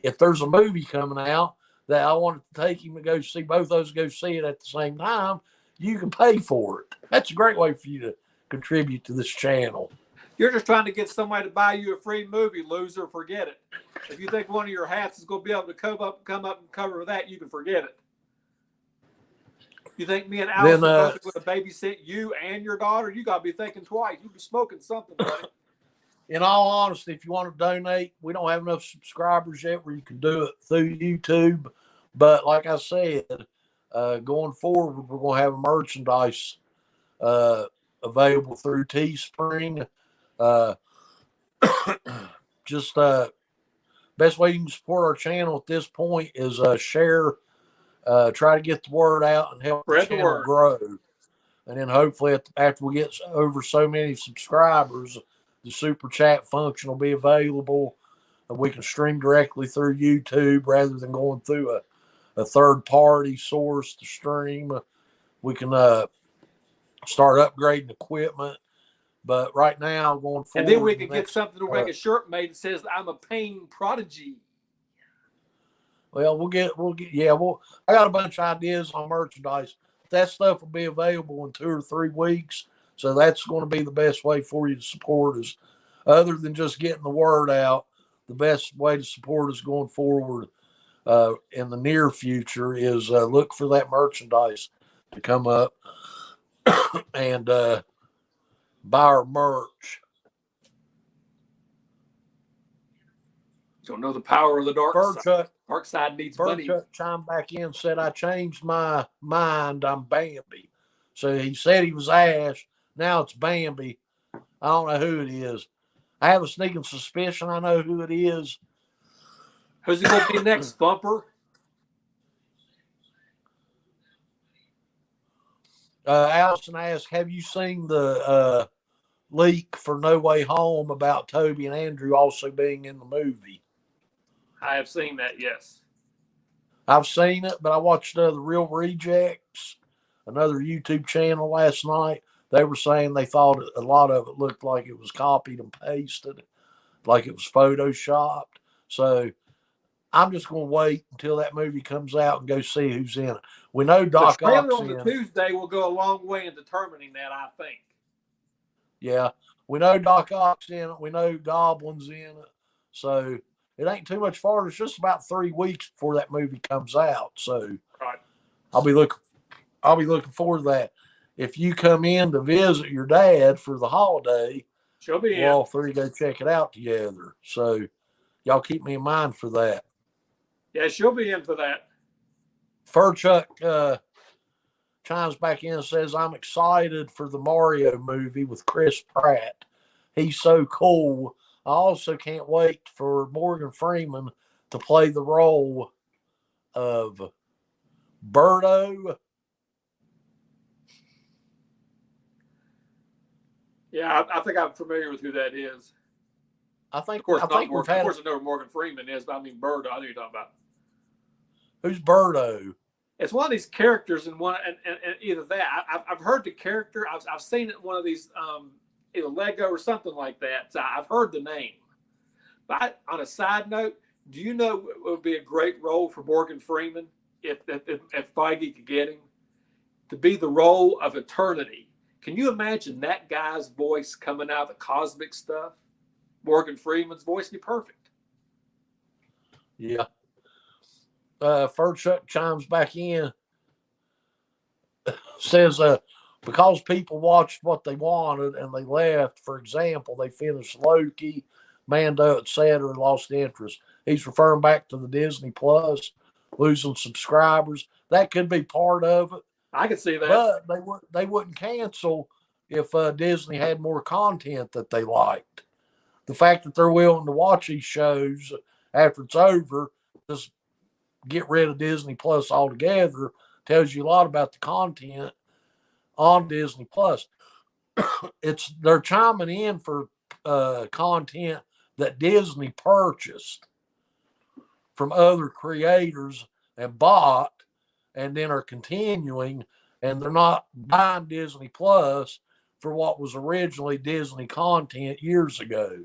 if there's a movie coming out that I wanted to take him to go see, both those go see it at the same time, you can pay for it. That's a great way for you to contribute to this channel. You're just trying to get somebody to buy you a free movie, loser. Forget it. If you think one of your hats is going to be able to come up and cover that, you can forget it. You think me and Allison both are going to babysit you and your daughter? You got to be thinking twice. You be smoking something, buddy. In all honesty, if you want to donate, we don't have enough subscribers yet where you can do it through YouTube. But like I said, going forward, we're going to have merchandise available through Teespring. Just best way you can support our channel at this point is share, try to get the word out and help the channel grow. And then hopefully after we get over so many subscribers, the super chat function will be available and we can stream directly through YouTube rather than going through a third party source to stream. We can start upgrading equipment. But right now, going forward, and then we can get something to make a shirt made that says "I'm a Pane prodigy." Well, we'll get. I got a bunch of ideas on merchandise. That stuff will be available in 2 or 3 weeks. So that's going to be the best way for you to support us. Other than just getting the word out, the best way to support us going forward in the near future is look for that merchandise to come up and buy our merch. Don't know the power of the dark side. Dark side needs money. Furchuck chimed back in and said, I changed my mind. I'm Bambi. So he said he was Ash. Now it's Bambi. I don't know who it is. I have a sneaking suspicion I know who it is. Who's it going to be next, Thumper? Allison asked, have you seen the leak for No Way Home about Toby and Andrew also being in the movie? I have seen that, yes. I've seen it, but I watched The Real Rejects, another YouTube channel last night. They were saying they thought a lot of it looked like it was copied and pasted, like it was photoshopped. So I'm just going to wait until that movie comes out and go see who's in it. We know Doc Ock's Ock's on in the Tuesday will go a long way in determining that, I think. Yeah, we know Doc Ock's in it. We know Goblin's in it. So it ain't too much farther. It's just about 3 weeks before that movie comes out. So right. I'll be looking forward to that. If you come in to visit your dad for the holiday, she'll be we'll all three go check it out together. So y'all keep me in mind for that. Yeah, she'll be in for that. Furchuck chimes back in and says, I'm excited for the Mario movie with Chris Pratt. He's so cool. I also can't wait for Morgan Freeman to play the role of Birdo. Yeah, I think I'm familiar with who that is. I think, of course, I think Morgan, of course, I know who Morgan Freeman is, but I mean Birdo. I know you're talking about. Who's Birdo? It's one of these characters in one, and either that. I've heard the character. I've seen it in one of these, either Lego or something like that. So I've heard the name. But on a side note, do you know it would be a great role for Morgan Freeman if Feige could get him to be the role of Eternity? Can you imagine that guy's voice coming out of the cosmic stuff? Morgan Freeman's voice would be perfect. Yeah. Furchuck chimes back in, says, because people watched what they wanted and they left, for example, they finished Loki, Mando, etc., and lost interest. He's referring back to the Disney Plus, losing subscribers. That could be part of it. I could see that. But they wouldn't cancel if Disney had more content that they liked. The fact that they're willing to watch these shows after it's over, just get rid of Disney Plus altogether, tells you a lot about the content on Disney Plus. They're chiming in for content that Disney purchased from other creators and bought, and then are continuing, and they're not buying Disney Plus for what was originally Disney content years ago.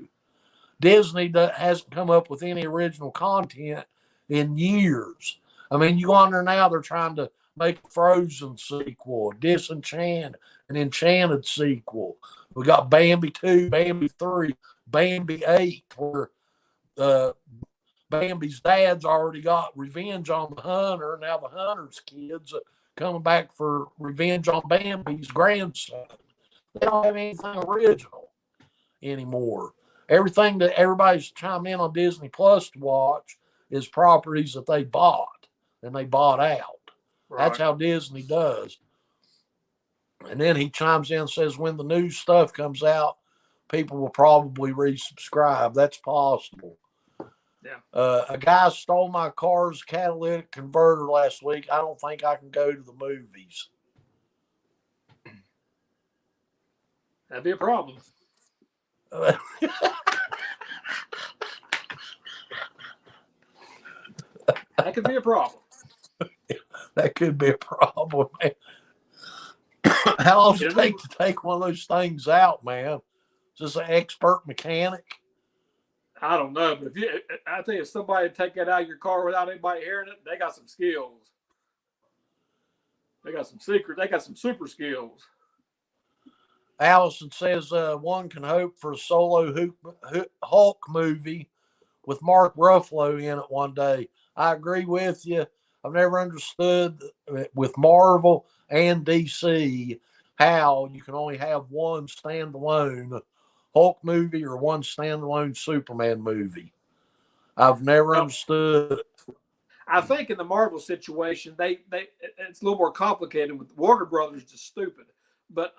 Disney hasn't come up with any original content in years. I mean, you go on there now, they're trying to make a Frozen sequel, Disenchant, an Enchanted sequel. We got Bambi 2, Bambi 3, Bambi 8, where Bambi's dad's already got revenge on the hunter. Now the hunter's kids coming back for revenge on Bambi's grandson. They don't have anything original anymore. Everything that everybody's chiming in on Disney Plus to watch is properties that they bought and they bought out. Right. That's how Disney does. And then he chimes in and says, when the new stuff comes out, people will probably resubscribe. That's possible. Yeah. A guy stole my car's catalytic converter last week. I don't think I can go to the movies. That'd be a problem. That could be a problem. That could be a problem, man. How long does it take to take one of those things out, man? Is this an expert mechanic? I don't know, but I think if somebody take that out of your car without anybody hearing it, they got some skills. They got some secret. They got some super skills. Allison says one can hope for a solo Hulk movie with Mark Ruffalo in it one day. I agree with you. I've never understood with Marvel and DC how you can only have one standalone Hulk movie or one standalone Superman movie. I've never understood. I think in the Marvel situation, they it's a little more complicated with Warner Brothers. Just stupid, but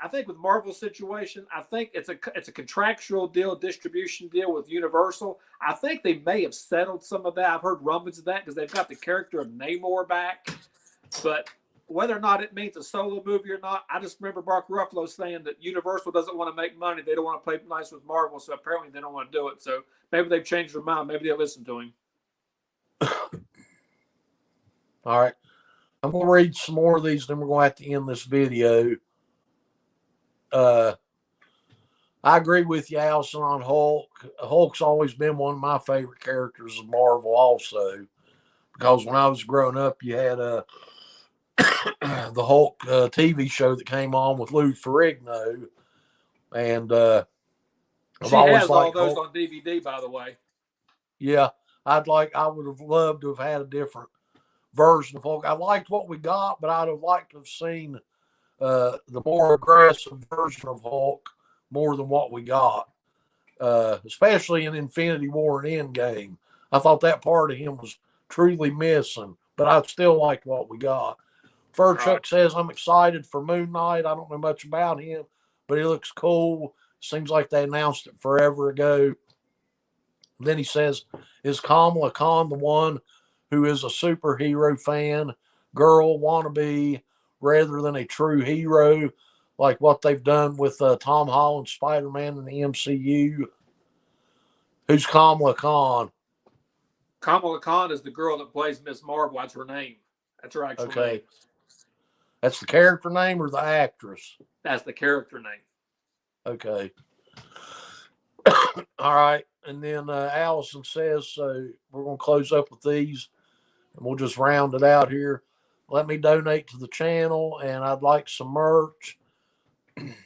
I think with Marvel's situation, I think it's a contractual deal, distribution deal with Universal. I think they may have settled some of that. I've heard rumblings of that because they've got the character of Namor back. But whether or not it means a solo movie or not, I just remember Mark Ruffalo saying that Universal doesn't want to make money. They don't want to play nice with Marvel, so apparently they don't want to do it. So maybe they've changed their mind. Maybe they'll listen to him. All right. I'm going to read some more of these, then we're going to have to end this video. I agree with you, Allison, on Hulk. Hulk's always been one of my favorite characters of Marvel also, because when I was growing up, you had the Hulk TV show that came on with Lou Ferrigno, and she has all those Hulk on DVD, by the way. Yeah, I would have loved to have had a different version of Hulk. I liked what we got, but I'd have liked to have seen the more aggressive version of Hulk more than what we got, especially in Infinity War and Endgame. I thought that part of him was truly missing, but I still liked what we got. Furchuck says, I'm excited for Moon Knight. I don't know much about him, but he looks cool. Seems like they announced it forever ago. Then he says, is Kamala Khan the one who is a superhero fan, girl, wannabe, rather than a true hero, like what they've done with Tom Holland's Spider-Man in the MCU? Who's Kamala Khan? Kamala Khan is the girl that plays Miss Marvel. That's her name. That's her actual name. That's the character name or the actress? That's the character name. Okay. All right. And then Allison says, so we're going to close up with these, and we'll just round it out here. Let me donate to the channel, and I'd like some merch. And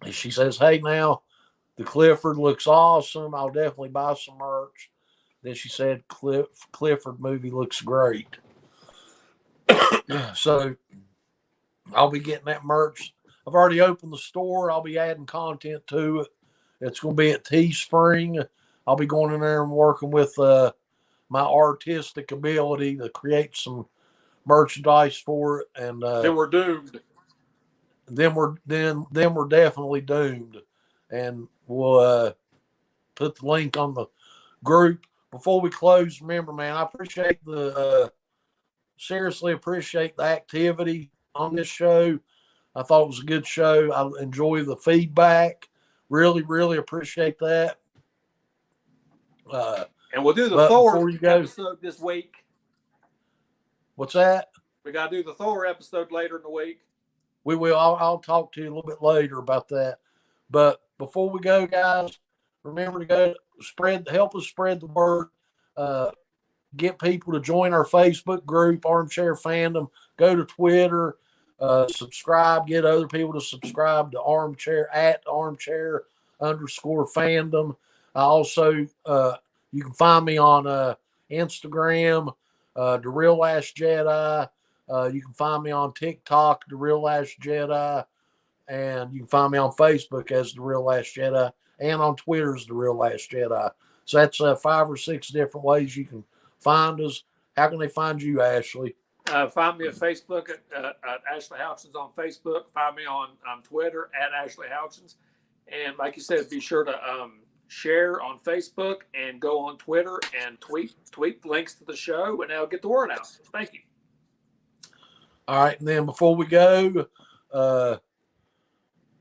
she says, hey, now, the Clifford looks awesome. I'll definitely buy some merch. Then she said, Clifford movie looks great. So I'll be getting that merch. I've already opened the store. I'll be adding content to it. It's going to be at Teespring. I'll be going in there and working with my artistic ability to create some merchandise for it. And then we're doomed. Then we're definitely doomed. And we'll put the link on the group. Before we close, remember, man, I appreciate seriously appreciate the activity on this show. I thought it was a good show. I enjoy the feedback. Really, really appreciate that. And we'll do the Thor episode this week. What's that? We got to do the Thor episode later in the week. We will. I'll talk to you a little bit later about that. But before we go, guys, remember to go help us spread the word. Get people to join our Facebook group, Armchair Fandom. Go to Twitter. Subscribe, get other people to subscribe to @armchair_fandom. I also, you can find me on Instagram, DaRealLastJedi. You can find me on TikTok, DaRealLastJedi, and you can find me on Facebook as DaRealLastJedi, and on Twitter as DaRealLastJedi. So that's 5 or 6 different ways you can find us. How can they find you, Ashley? Find me at Facebook at Ashley Houchins on Facebook. Find me on Twitter at Ashley Houchins. And like you said, be sure to share on Facebook and go on Twitter and tweet links to the show, and that'll get the word out. Thank you. All right. And then before we go,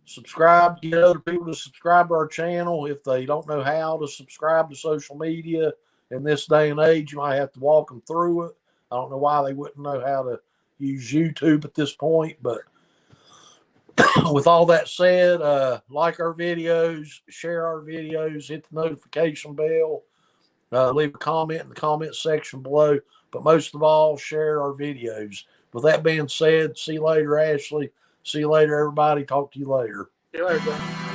subscribe, get other people to subscribe to our channel. If they don't know how to subscribe to social media in this day and age, you might have to walk them through it. I don't know why they wouldn't know how to use YouTube at this point, but with all that said, like our videos, share our videos, hit the notification bell, leave a comment in the comment section below, but most of all, share our videos. With that being said, see you later, Ashley. See you later, everybody. Talk to you later. See you later, John.